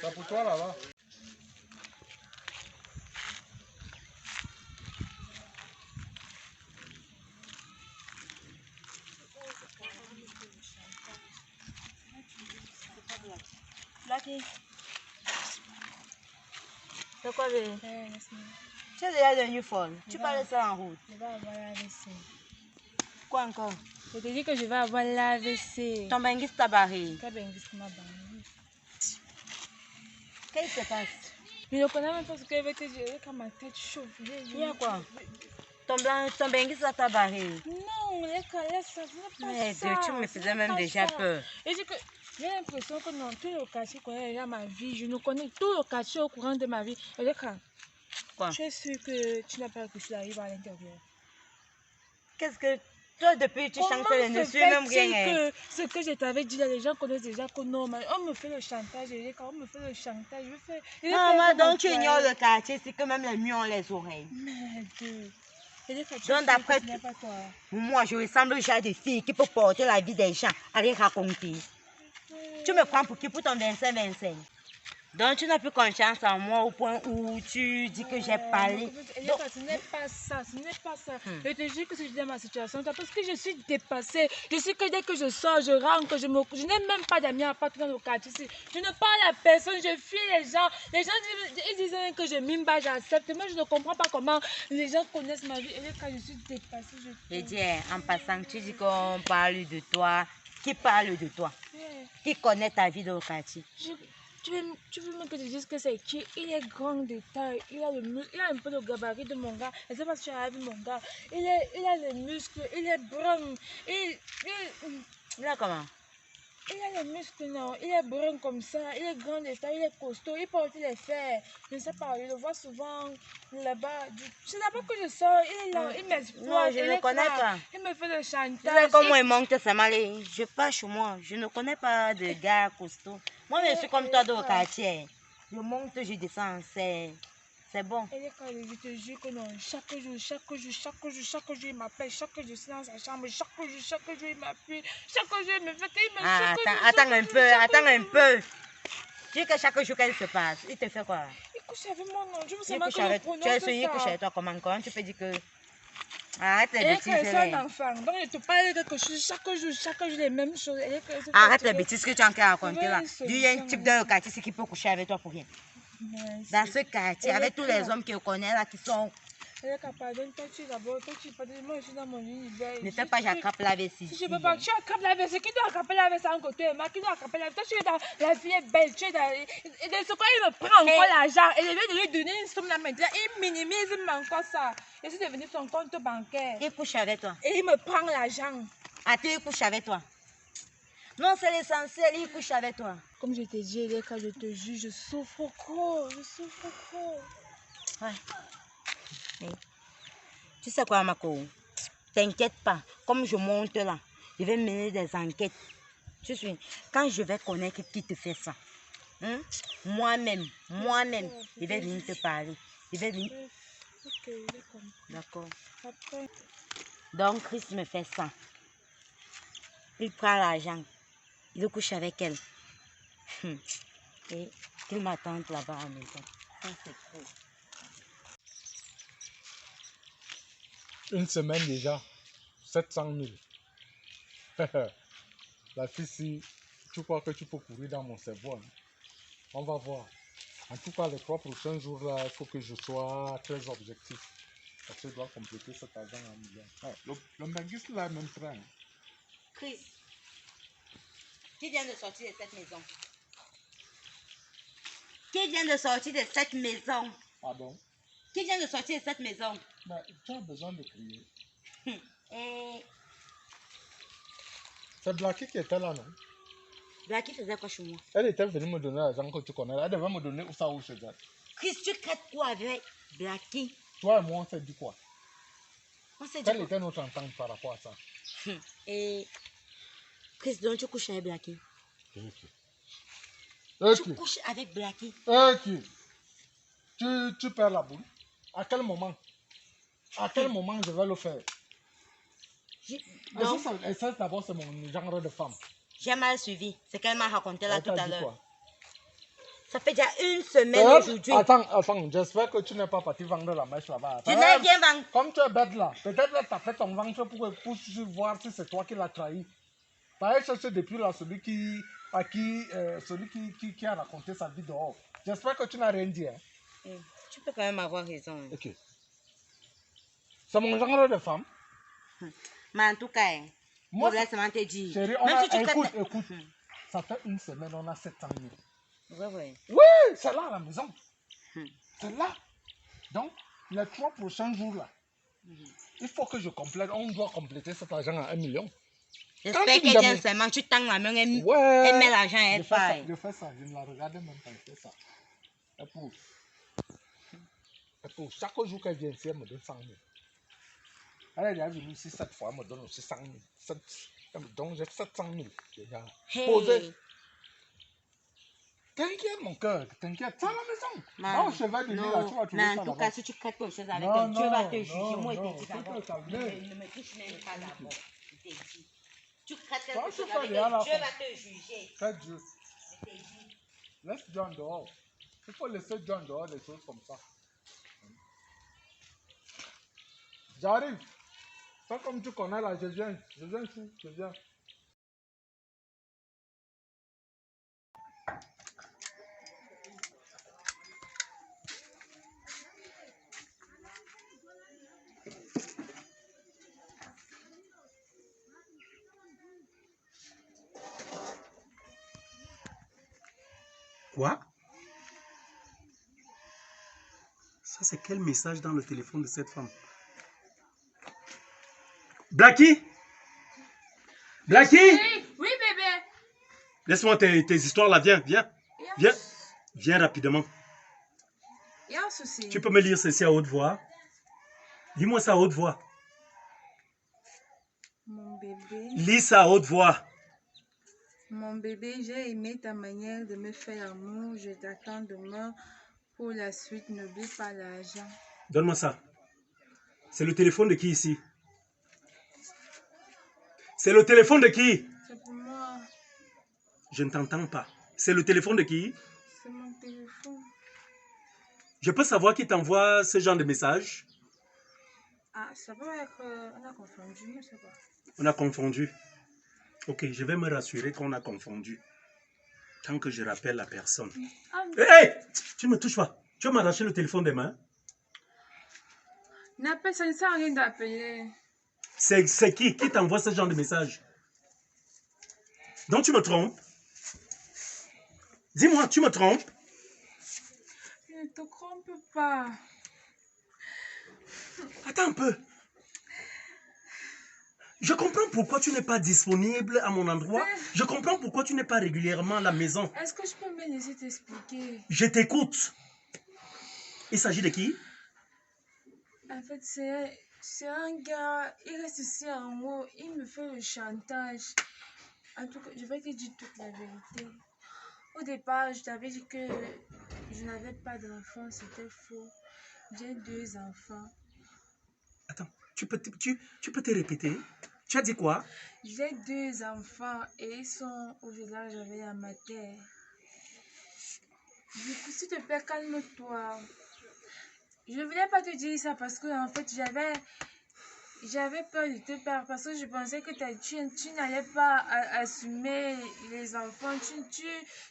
C'est pour toi là-bas. Lucky. C'est quoi le... Tu as déjà donné une folle. Tu parles de ça en route. Je vais avoir l'AVC. Quoi encore? Je te dis que je vais avoir l'AVC. Ton bengis t'a barré. Quel bengis m'a barré? Qu'est-ce qui se passe? Je ne connais même pas ce que je vais te dire. Quand ma tête chauffe. Il y a quoi? Ton bengis t'a barré. Non, laisse ça. Mais Dieu, tu me faisais même déjà peur. Et j'ai l'impression que dans tout le quartier connaît déjà ma vie. Je ne connais tout le quartier au courant de ma vie. Et quoi? Quoi? Je suis sûr que tu n'as pas réussi à arriver à l'intérieur. Qu'est-ce que... Toi, depuis, tu chantes, ne suis même rien. Ce que je t'avais dit là, les gens connaissent déjà que non, mais on me fait le chantage. Quand on me fait le chantage, je vais faire... Maman, donc tu ignores le quartier, c'est que même les murs ont les oreilles. Merde. Donc d'après moi, je ressemble au genre de fille qui peut porter la vie des gens, aller raconter. Tu me prends pour qui? Pour ton 25-25. Donc tu n'as plus confiance en moi au point où tu dis que j'ai parlé. Donc, ce n'est pas ça, ce n'est pas ça. Je te jure que c'est dans ma situation, parce que je suis dépassée. Je sais que dès que je sors, je rentre, je n'ai même pas d'amis à part dans le quartier. Je ne parle à personne, je fuis les gens. Les gens ils disent que je mime pas, j'accepte. Moi, je ne comprends pas comment les gens connaissent ma vie. Et quand je suis dépassée, je dis, en passant, tu dis qu'on parle de toi. Qui parle de toi? Qui connaît ta vie dans le quartier? Tu veux même que je dise que c'est qui? Il est grand de taille, il a un peu le gabarit de mon gars. Je ne sais pas si tu as vu mon gars. Il a les muscles, il est brun. Il a comment? Il a les muscles, non. Il est brun comme ça, il est grand de taille, il est costaud, il porte les fers. Je ne sais pas, je le vois souvent là-bas. C'est là-bas que je sors, il est là, il m'exploite. Non, je ne le connais pas. Il me fait le chantage. Tu sais comment il manque ça mal. Je pars chez moi, je ne connais pas de gars costauds. Moi, je suis comme toi dans le quartier. Je monte, je descends, c'est bon. Et quand je te jure que non, chaque jour, il m'appelle, chaque jour, je suis dans sa chambre, chaque jour, il m'appuie, chaque jour, il me fait, il me attends un peu. Tu dis que chaque jour qu'elle se passe, il te fait quoi? Il couche avec moi, non, je veux seulement que je prononce ça. Tu es sûr, il couche avec toi comment tu peux dire que... Arrête les bêtises. Et c'est un enfant, donc je te parle de quelque chose, chaque jour, les mêmes choses. Arrête les bêtises que tu as encore raconté là. Il y a un type dans le quartier qui peut coucher avec toi pour rien. Dans ce quartier, avec tous les hommes que je connais là qui sont... Pardon, toi tu d'abord, moi je suis dans mon univers. Ne fais pas, j'attrape la vessie. Je ne peux pas, tu attrapes la vessie. Qui doit attraper la vessie en côté? Qui doit attraper la vessie? Toi tu es dans la vie est belle, tu es dans... Et de ce quoi il me prend encore l'argent. Et au lieu de lui donner une somme là maintenant, il minimise encore ça. Et c'est devenu son compte bancaire. Il couche avec toi. Et il me prend l'argent. Attends, il couche avec toi. Non, c'est l'essentiel, il couche avec toi. Comme je t'ai dit, quand je te jure, je souffre trop. Ouais. Tu sais quoi, Mako? T'inquiète pas. Comme je monte là, je vais mener des enquêtes. Tu suis. Quand je vais connaître qui te fait ça, moi-même, je vais venir te parler. Je vais venir. Ok, d'accord. Après. Donc, Chris me fait ça. Il prend l'argent. Il couche avec elle. Et qu'il m'attende là-bas à la maison. Ça, c'est trop. Une semaine déjà, 700 000. La fille, si tu crois que tu peux courir dans mon cerveau, hein? On va voir. En tout cas, les 3 prochains jours, là, il faut que je sois très objectif. Parce que je dois compléter cet argent à 1 million. Ouais, le Benguis, là, même train. Chris, qui vient de sortir de cette maison? Qui vient de sortir de cette maison? Pardon? Qui vient de sortir de cette maison? Mais tu as besoin de crier. Et... C'est Blacky qui était là, non? Blacky faisait quoi chez moi? Elle était venue me donner l'argent que tu connais. Elle devait me donner où ça ou chez elle. Chris, tu crêtes quoi avec Blacky? Toi et moi, on s'est dit quoi? On s'est dit Quelle quoi? était notre entente par rapport à ça? Et... Chris, donc tu couches avec Blacky? Tu couches avec Blacky? Tu perds la boule? À quel moment? À quel moment je vais le faire? Donc, ça d'abord, c'est mon genre de femme. J'ai mal suivi. C'est qu'elle m'a raconté là tout à l'heure. Ça fait déjà 1 semaine aujourd'hui. Attends, j'espère que tu n'es pas parti vendre la mèche là-bas. Je n'ai rien vendu. Comme tu es bête là, peut-être que tu as fait ton ventre pour voir si c'est toi qui l'as trahi. Pareil, c'est depuis là celui qui a raconté sa vie dehors. J'espère que tu n'as rien dit. Hein? Tu peux quand même avoir raison. Hein. Ok. C'est mon genre de femme. Mais en tout cas, moi, je te dire. Chérie, écoute. Ça fait 1 semaine, on a 700 000. Ouais. Oui, c'est là à la maison. C'est là. Donc, les 3 prochains jours là, il faut que je complète. On doit compléter cet argent à 1 million. J'espère qu'elle vient seulement, tu tends la main, elle met l'argent, elle fait. Je fais ça, je ne la regarde même pas, je fais ça. Et pour chaque jour qu'elle vient ici, elle me donne 100 000. Elle est venue ici 7 fois, elle me donne aussi 100 000. Donc j'ai 700 000 déjà. Hey. Posé. T'inquiète mon cœur, t'inquiète. C'est à la maison. Va au cheval de nuit là, tu vas trouver ça en tout cas, si tu crées quelque chose avec non, elle, Dieu va te non, juger. Moi, non, je te dis d'abord, ne me touche même pas d'abord. Je t'ai dit. Tu crées quelque chose avec elle, Dieu va te juger. Fais Dieu. Je t'ai dit. Laisse John dehors. Il faut laisser John dehors des choses comme ça. J'arrive. Pas comme tu connais là, je viens ici, je viens. Quoi? Ça, c'est quel message dans le téléphone de cette femme? Blackie? Blackie? Oui, bébé. Laisse-moi tes histoires là, viens, viens. Viens, viens rapidement. Il y a un souci. Tu peux me lire ceci à haute voix? Lis-moi ça à haute voix. Mon bébé. Lis ça à haute voix. Mon bébé, j'ai aimé ta manière de me faire l'amour. Je t'attends demain pour la suite. N'oublie pas l'argent. Donne-moi ça. C'est le téléphone de qui ici? C'est le téléphone de qui? C'est pour moi. Je ne t'entends pas. C'est le téléphone de qui? C'est mon téléphone. Je peux savoir qui t'envoie ce genre de message? Ah, ça peut être... on a confondu, je sais pas. On a confondu. Ok, je vais me rassurer qu'on a confondu. Tant que je rappelle la personne. Ah, Hey! Tu ne me touches pas. Tu vas m'arracher le téléphone des mains. n'appelle, ça ne sert à rien d'appeler. C'est qui t'envoie ce genre de message? Donc tu me trompes? Dis-moi, tu me trompes? Je ne te trompe pas. Attends un peu. Je comprends pourquoi tu n'es pas disponible à mon endroit. Je comprends pourquoi tu n'es pas régulièrement à la maison. Est-ce que je peux me laisser t'expliquer? Je t'écoute. Il s'agit de qui? En fait, c'est un gars, il reste ici en haut, il me fait le chantage. En tout cas, je vais te dire toute la vérité. Au départ, je t'avais dit que je n'avais pas d'enfant, c'était faux. J'ai 2 enfants. Attends, tu peux te répéter? Tu as dit quoi? J'ai 2 enfants et ils sont au village avec la mater. Du coup, s'il te plaît, calme-toi. Je ne voulais pas te dire ça parce que en fait, j'avais peur de te perdre parce que je pensais que tu n'allais pas assumer les enfants.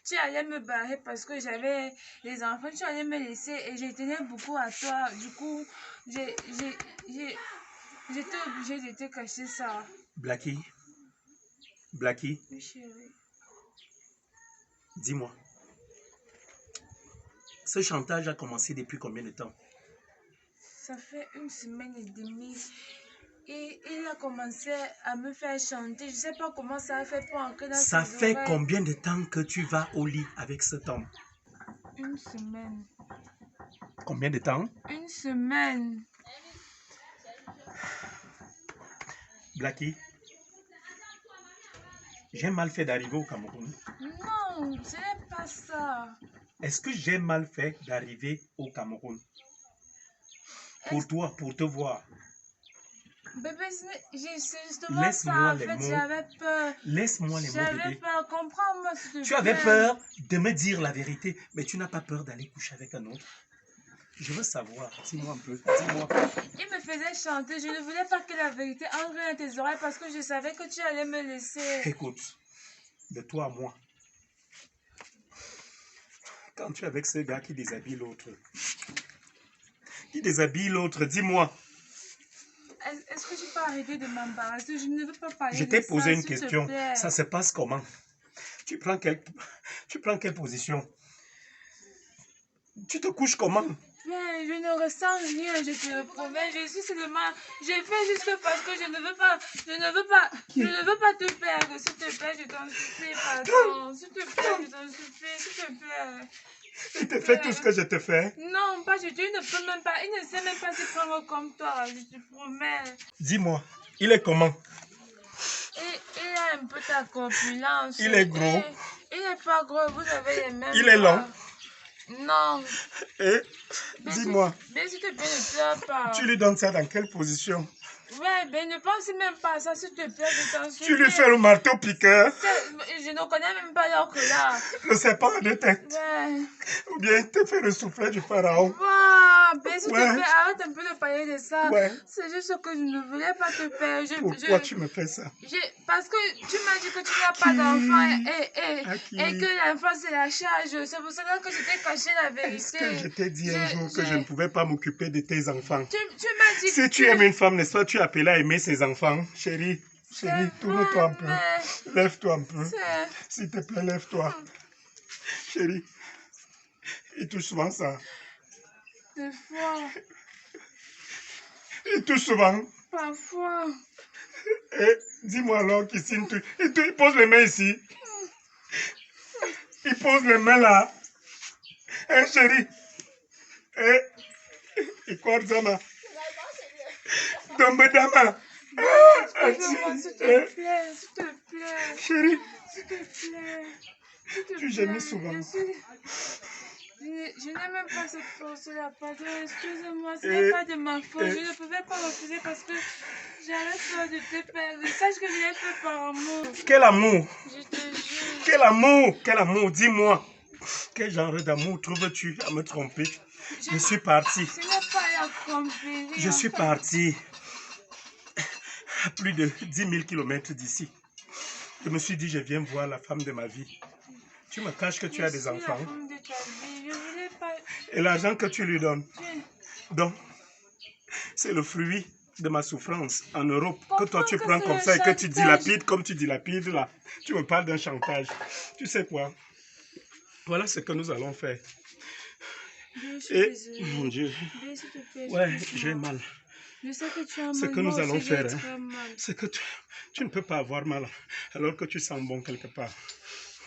Tu allais me barrer parce que j'avais les enfants. Tu allais me laisser et je tenais beaucoup à toi. Du coup, j'étais obligée de te cacher ça. Blackie, Oui, chérie. dis-moi. Ce chantage a commencé depuis combien de temps? Ça fait 1 semaine et demie. Et il a commencé à me faire chanter. Je ne sais pas comment ça a fait pour entrer dans ses Ça fait oreilles. combien de temps que tu vas au lit avec cet homme? 1 semaine. Combien de temps? 1 semaine. Blackie, j'ai mal fait d'arriver au Cameroun. Non, ce n'est pas ça. Est-ce que j'ai mal fait d'arriver au Cameroun? Pour toi, pour te voir. Bébé, c'est justement Laisse-moi ça. En les fait, mots. j'avais peur. Laisse-moi les mots, J'avais bébé. peur. Comprends-moi, s'il te plaît. Tu avais peur de me dire la vérité, mais tu n'as pas peur d'aller coucher avec un autre. Je veux savoir. Dis-moi un peu. Dis-moi. Il me faisait chanter. Je ne voulais pas que la vérité entre dans tes oreilles parce que je savais que tu allais me laisser. Écoute, de toi à moi. Quand tu es avec ce gars qui déshabille l'autre, dis-moi. Est-ce que tu peux arrêter de m'embarrasser? Je ne veux pas parler Je de t'ai ça, posé une s'il te question. plaît. Ça se passe comment? Tu prends quelle position? Tu te couches comment? Bien, je ne ressens rien, je te le promets. Je suis seulement... J'ai fait juste parce que je ne veux pas te perdre. S'il te plaît, je t'en supplie, pardon. S'il te plaît, je t'en supplie, s'il te plaît. Il te fait tout ce que je te fais. Non, pas du tout. Il ne peut même pas. Il ne sait même pas se prendre comme toi. Je te promets. Dis-moi, il est comment? Il a un peu ta corpulence. Il est gros. Il n'est pas gros. Vous avez les mêmes. Il est long. Non. Et dis-moi. Mais s'il te plaît, ne pleure pas. Tu lui donnes ça dans quelle position? Ouais, ben ne pense même pas à ça, s'il te plaît, je t'en supplie. Tu lui fais le marteau piqueur? Je ne connais même pas leur là. Le serpent à deux têtes. Ouais. Ou bien il te fait le soufflet du pharaon. Waouh, ben s'il te plaît, arrête un peu de parler de ça. Ouais. C'est juste que je ne voulais pas te faire. Pourquoi tu me fais ça? Parce que tu m'as dit que tu n'as pas d'enfant et que l'enfant c'est la charge. C'est pour cela que je t'ai caché la vérité. Est-ce que je t'ai dit un jour que je ne pouvais pas m'occuper de tes enfants? Tu m'as dit si tu aimes une femme, n'est-ce pas, tu appelles à aimer ses enfants. Chérie, tourne-toi un peu. Lève-toi un peu. S'il te plaît, lève-toi. Chérie, il touche souvent ça. Des fois. Il touche souvent. Parfois. Et dis-moi alors qu'ici, il pose les mains ici. Il pose les mains là. Hein, chérie? Il quoi, Zama? Dombe Dama. Excuse-moi, s'il te plaît, s'il te plaît. Chérie. S'il te plaît. Tu gémis souvent. Je n'ai même pas cette force-là, pardon, excusez-moi, ce n'est pas de ma faute, je ne pouvais pas refuser parce que j'avais peur de te perdre. Sache que je l'ai fait par amour. Quel amour? Je te jure. Quel amour? Quel amour? Dis-moi. Quel genre d'amour trouves-tu à me tromper? Je suis parti. Ce n'est pas la tromperie. Je suis parti à plus de 10 000 km d'ici. Je me suis dit, je viens voir la femme de ma vie. Tu me caches que tu as des enfants. La femme de ta vie. Je voulais pas... Et l'argent que tu lui donnes. Donc, c'est le fruit de ma souffrance en Europe. Que toi tu prends comme ça et que tu dilapides comme tu dilapides là. Tu me parles d'un chantage. Tu sais quoi? Voilà ce que nous allons faire. Et, mon Dieu. Ouais, j'ai mal. Je sais que tu as mal. Ce que nous allons faire, c'est que tu ne peux pas avoir mal alors que tu sens bon quelque part.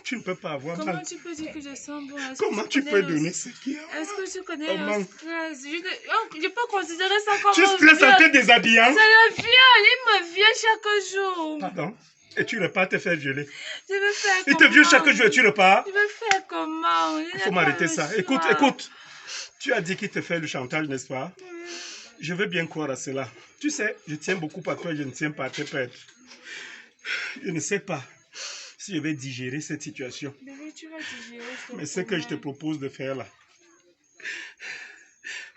Tu ne peux pas avoir mal. Comment tu peux dire que je sens bon? Comment tu peux donner ce qu'il y a? Est-ce que tu connais le stress? Je peux considérer ça comme un stress en te déshabillant? C'est le viol, il me vient chaque jour. Pardon? Et tu repars te faire violer? Je vais faire comment? Il te viole chaque jour et tu repars? Je vais faire comment? Il faut m'arrêter ça. Écoute. Tu as dit qu'il te fait le chantage, n'est-ce pas? Je veux bien croire à cela. Tu sais, je tiens beaucoup à toi et je ne tiens pas à te perdre. Je ne sais pas si je vais digérer cette situation. Mais ce que je te propose de faire là,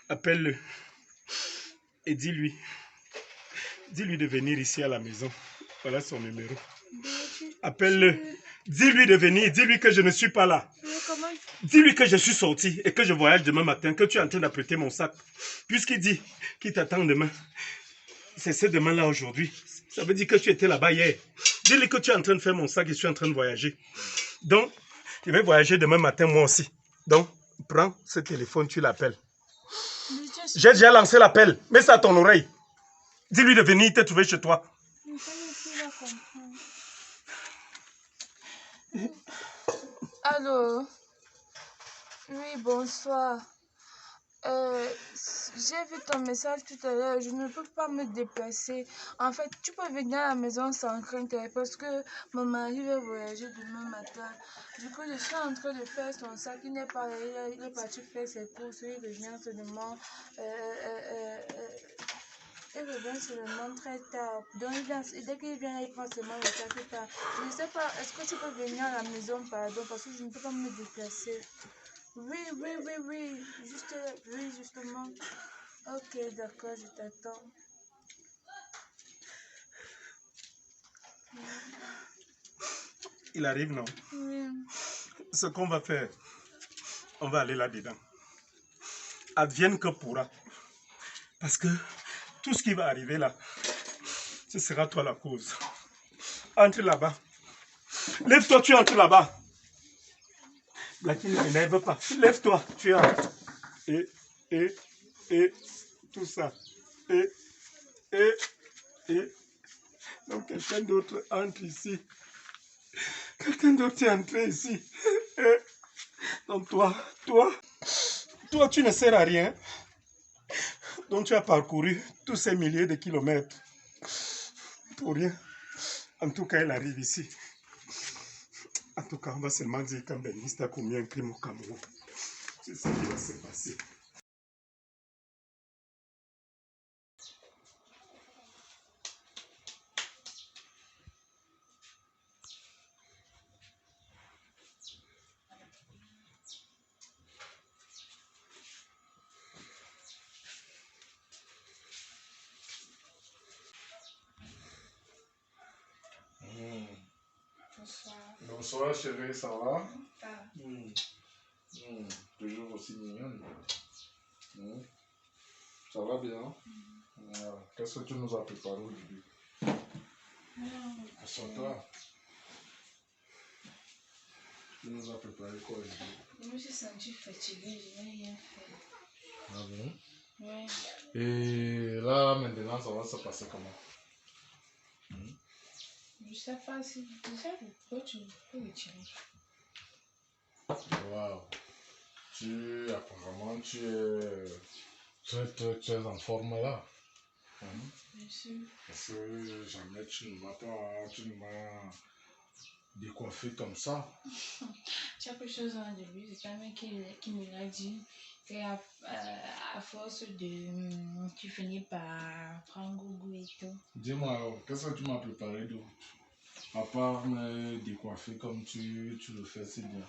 appelle-le et dis-lui de venir ici à la maison. Voilà son numéro. Appelle-le. Dis-lui de venir. Dis-lui que je ne suis pas là. Dis-lui que je suis sorti et que je voyage demain matin, que tu es en train d'apprêter mon sac. Puisqu'il dit qu'il t'attend demain. C'est ce demain-là aujourd'hui. Ça veut dire que tu étais là-bas hier. Dis-lui que tu es en train de faire mon sac et je suis en train de voyager. Donc, je vais voyager demain matin moi aussi. Donc, prends ce téléphone, tu l'appelles. J'ai déjà lancé l'appel. Mets ça à ton oreille. Dis-lui de venir te trouver chez toi. Allô? Oui, bonsoir. J'ai vu ton message tout à l'heure. Je ne peux pas me déplacer. En fait, tu peux venir à la maison sans crainte parce que mon mari va voyager demain matin. Du coup, je suis en train de faire son sac. Il n'est pas là. Il est parti faire ses courses. Il revient seulement. Il revient seulement très tard. Donc, dès qu'il vient, il prend seulement le sac plus tard. Je ne sais pas, est-ce que tu peux venir à la maison, pardon, parce que je ne peux pas me déplacer. Oui. Oui, justement. Ok, d'accord, je t'attends. Il arrive, non? Oui. Ce qu'on va faire, on va aller là-dedans. Advienne que pourra. Parce que tout ce qui va arriver là, ce sera toi la cause. Entre là-bas. Lève-toi, tu entres là-bas. Blackie ne m'énerve pas. Lève-toi, tu entres. Et tout ça. Et. Donc quelqu'un d'autre entre ici. Quelqu'un d'autre est entré ici. Donc toi, tu ne sers à rien. Donc tu as parcouru tous ces milliers de kilomètres. Pour rien. En tout cas, elle arrive ici. En tout cas, on va seulement dire qu'un béniste a commis un crime au Cameroun. C'est ce qui va se passer. Bonsoir chérie, ça va? Ah. Toujours aussi mignonne. Ça va bien? Qu'est-ce que tu nous as préparé aujourd'hui? Assure-toi. Tu nous as préparé quoi aujourd'hui? Je me suis sentie fatiguée, je n'ai rien fait. Ah bon? Ouais. Et là, maintenant, ça va se passer comment? Je sais pas si... Je sais pourquoi tu peux le tirer. Waouh! Apparemment, tu es en forme là. Bien sûr. Parce que jamais tu ne m'as décoiffé comme ça. Chaque chose en début, c'est quand même qui me l'a dit. Et à force de... Tu finis par prendre goût et tout. Dis-moi alors, qu'est-ce que tu m'as préparé d'autre? À part me décoiffer comme tu le fais si bien.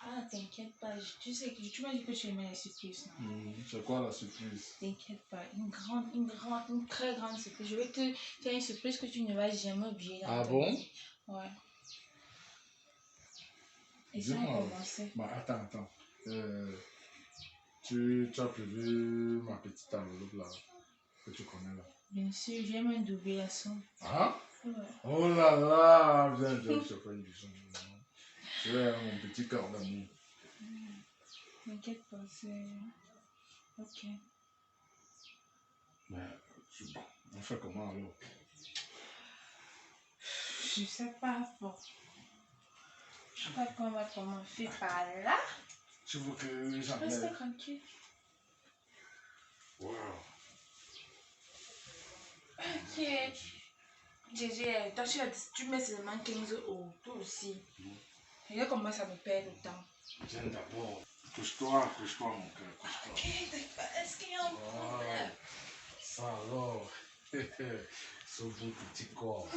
Ah, t'inquiète pas. Tu sais que tu m'as dit que tu aimais les surprises. C'est quoi la surprise? T'inquiète pas. Une très grande surprise. Je vais te faire une surprise que tu ne vas jamais oublier. Ah bon? Ouais. Et ça a Dis-moi. commencé. Bah, attends. Tu as prévu ma petite enveloppe là, que tu connais là. Bien sûr, j'ai même doublé la somme. Ah? Ouais. Oh là là! Viens, je fais une vision. Tu es mon petit cœur d'amour. T'inquiète pas, c'est... Ok. Mais, on fait comment alors? Je sais pas, bon. Je crois qu'on va commencer par là. Tu veux que j'enlève? Reste tranquille. Wow. Ok. Gégé, toi tu mets seulement 15 euros, toi aussi. Regarde comment ça me perd le temps. Viens d'abord. Couche-toi mon cœur, couche-toi. Ok, est-ce qu'il y a un problème? Ça alors. Ce beau petit corps.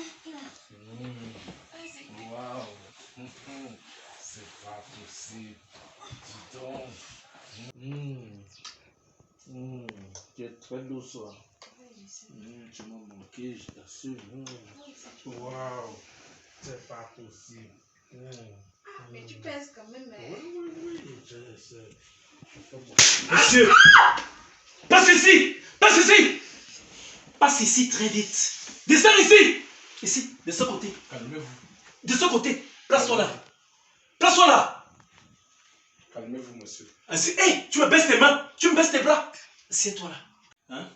Waouh. C'est pas possible. Dis donc. Tu es très douce. Tu m'as manqué, je t'assure. Waouh. C'est pas possible. Mais tu pèses quand même. Oui, je sais. Monsieur, passe ici, passe ici très vite. Descends ici, de ce côté. Calmez-vous. De ce côté, place-toi là. Calmez-vous, monsieur. Ainsi, hey, tu me baisses tes mains, tu me baisses tes bras. Assieds-toi là. Hein?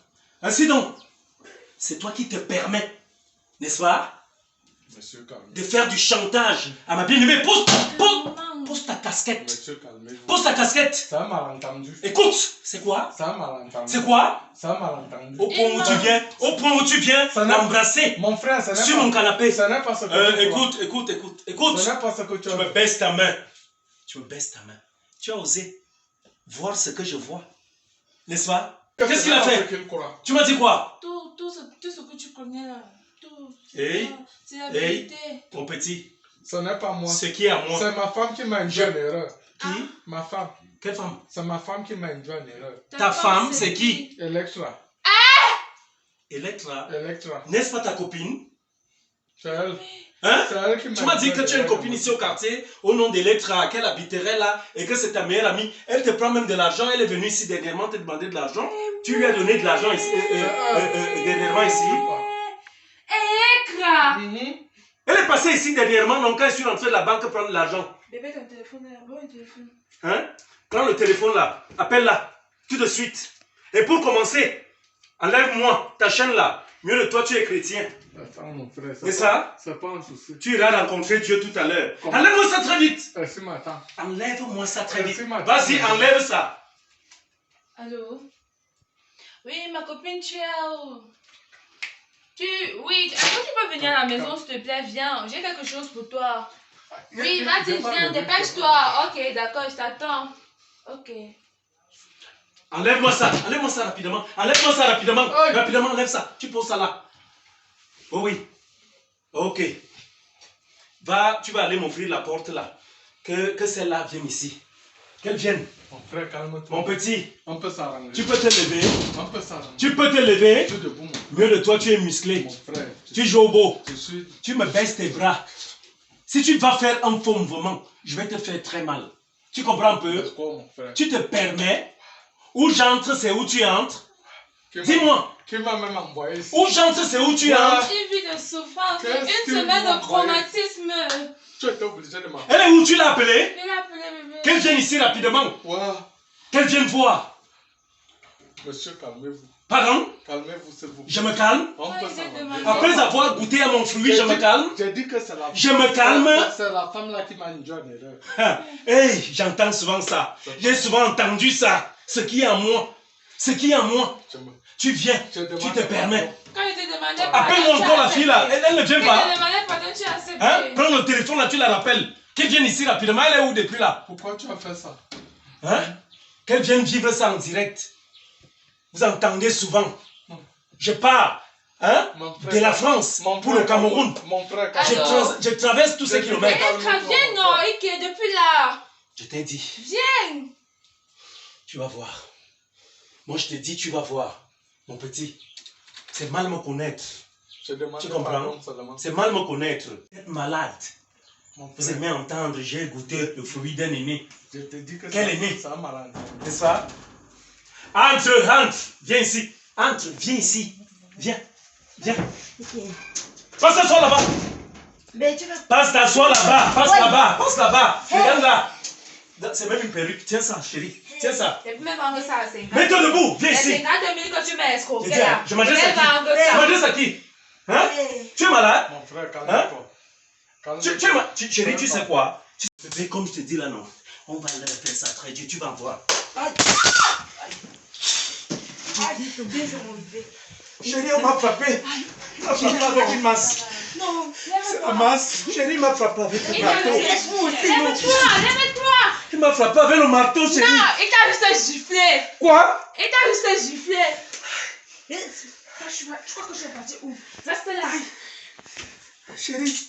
Ainsi donc, c'est toi qui te permets, n'est-ce pas, Monsieur, calmez-vous. de faire du chantage à ma bien-aimée. Pose ta casquette. Monsieur, calmez-vous. Pose ta casquette. C'est un malentendu. Écoute, c'est quoi? C'est un malentendu. C'est quoi? C'est un malentendu. Au point où tu viens m'embrasser Mon frère, ça n'est sur pas... mon canapé. Ça n'est pas ce que tu Écoute. Ça n'est pas ce que tu Tu me baisses ta main. Tu as osé voir ce que je vois. N'est-ce pas? Qu'est-ce qu'il a fait? Tu m'as dit quoi? Tout ce que tu connais là. Tout. Hey, c'est la vérité. mon petit. Ce n'est pas moi. Ce qui est à moi. C'est ma femme qui m'a induit en erreur. Qui? Ma femme. Quelle femme? C'est ma femme qui m'a induit en erreur. Ta femme, c'est qui? Electra. Electra. Electra. N'est-ce pas ta copine? C'est elle. Hein? C'est elle qui m'a Tu m'as dit induit que en tu as une erreur. copine ici au quartier, au nom d'Electra, qu'elle habiterait là, et que c'est ta meilleure amie. Elle te prend même de l'argent, elle est venue ici dernièrement te demander de l'argent. Tu lui as donné de l'argent ici, dernièrement ici. Electra! Elle est passée ici dernièrement, donc quand je suis rentré de la banque prendre de l'argent. Bébé, ton téléphone là, bon, un téléphone. Hein? Prends le téléphone là, appelle-la, tout de suite. Et pour commencer, enlève-moi ta chaîne là. Mieux de toi, tu es chrétien. Attends, mon frère. C'est ça? C'est pas un souci. Tu iras rencontrer Dieu tout à l'heure. Comment? Enlève-moi ça très vite. Merci, matin. Enlève-moi ça très vite. Merci, madame. Vas-y, enlève ça. Allô? Oui, ma copine, tu es où? Oui, est-ce que tu peux venir à la maison, s'il te plaît? Viens, j'ai quelque chose pour toi. Oui, vas-y, viens, dépêche-toi. Ok, d'accord, je t'attends. Ok. Enlève-moi ça rapidement. Enlève-moi ça rapidement. Aïe. Rapidement, enlève ça. Tu poses ça là. Oh oui. Ok. Va, tu vas aller m'ouvrir la porte là. Que celle-là vienne ici. Qu'elle vienne. Mon frère, calme-toi. Mon petit, On peut s'arranger. tu peux te lever. On peut s'arranger. Tu peux te lever. Je suis debout, mon frère. Mieux de toi, tu es musclé. Mon frère. Tu joues au beau. Je suis... Tu me baisses tes bras. Si tu vas faire un faux mouvement, je vais te faire très mal. Tu comprends un peu? Quoi, mon frère? Tu te permets. Où j'entre, c'est où tu entres. Qui m'a- Dis-moi. Qui m'a même envoyé ici? Où j'entre, c'est où tu Ouais. entres. Une vie de souffrance, Qu'est-ce que une semaine vous de traumatisme. Tu étais obligé de m'appeler. Elle est où? Tu l'as appelée? Je l'ai appelé bébé. Qu'elle vienne ici rapidement. Ouais. Qu'elle vienne voir. Monsieur, calmez-vous. Pardon? Calmez-vous, s'il vous plaît. Je me calme. On peut Ouais, s'arranger. exactement. Après avoir goûté à mon fruit, je me calme. J'ai dit que c'est la... Je me calme. C'est la femme là qui m'a induit en erreur. Hey, j'entends souvent ça. J'ai souvent entendu ça. Ce qui est en moi. Ce qui est en moi. Je me... Tu viens. Je demande Tu te permets. Quand je t'ai demandé Appelle-moi encore la fille là. Elle ne vient Je pas. t'ai demandé pardon, tu as accepté. Hein? Prends le téléphone là, tu la rappelles. Qu'elle vienne ici rapidement. Elle est où depuis là? Pourquoi tu as fait ça? Hein? Qu'elle vienne vivre ça en direct. Vous entendez souvent. Je pars hein? Mon frère, de la France mon pour frère, le Cameroun. Mon frère, Je, Alors? je traverse tous ces Je- kilomètres. Elle viens, non, ok, depuis là. Je t'ai dit, Viens. tu vas voir. Moi je te dis, tu vas voir. Mon petit, c'est mal me connaître. Je demande Tu comprends? pardon seulement. C'est mal me connaître. Être malade. Mon Vous frère, aimez entendre, j'ai goûté le fruit d'un aîné. je te dis que Quel aîné? ça m'a rendu. N'est-ce pas? Entre, viens ici. Entre, viens ici. Viens, viens. Passe t'asseoir là-bas. Mais tu vas... Passe t'asseoir là-bas. Passe Ouais. là-bas. Passe là-bas. Hey. Regarde là. C'est même une perruque. Tiens ça, chérie. Tiens ça. Et puis même vendre ça à 50. Mets-toi debout. Viens C'est ici. 50 000 que tu m'as escroqué Je dis, là. je m'adresse à Même vendre qui? Je ça. m'adresse à qui? Hein? Hey. Tu es malade? Mon frère, calme-toi. Calme-toi. Chérie, tu sais quoi? Mais comme je te dis là, non. On va leur faire ça très dur. Tu vas voir. Chérie, on m'a frappé. On m'a frappé avec une masse. Non, C'est la lève-toi. masse. Chérie m'a frappé avec le marteau. Lève-toi. Il m'a frappé avec le marteau, chérie. Non, il t'a juste giflé. Quoi? Il t'a juste giflé. Je crois que je vais partir où? Reste là. Chérie.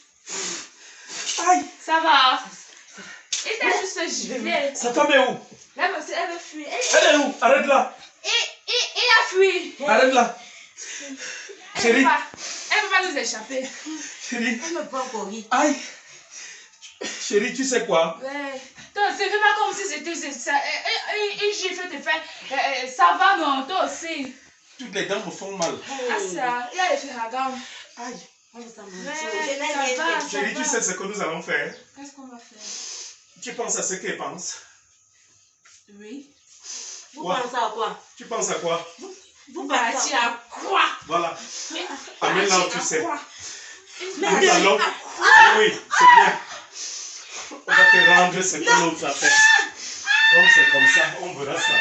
Aïe. Ça va. Il t'a juste giflé. Sa femme est où? Là, elle veut fuir. Elle est où? Arrête là. Il a fui. Arrête là. Chérie. Elle ne peut pas nous échapper. Chérie. Elle me prend pour qui? Aïe. Chérie, tu sais quoi? Ouais. Toi, c'est pas comme si c'était ça. Une gifle te fait. Ça va, non, toi aussi. Toutes les dents me font mal. Ah, ça. Il a les ferragams. Aïe. On va s'en Ouais, mentir. ça va, ça Chérie, va. tu sais ce que nous allons faire? Qu'est-ce qu'on va faire? Tu penses à ce qu'elle pense? Oui. Vous Quoi? pensez à quoi? Tu penses à quoi? Vous Bah, pensez tu à quoi? as quoi? Voilà. Amène là où tu sais. Mais Nous de- allons. Oui, c'est bien. On va te rendre ce que l'autre a fait. Donc c'est comme ça, on verra ça.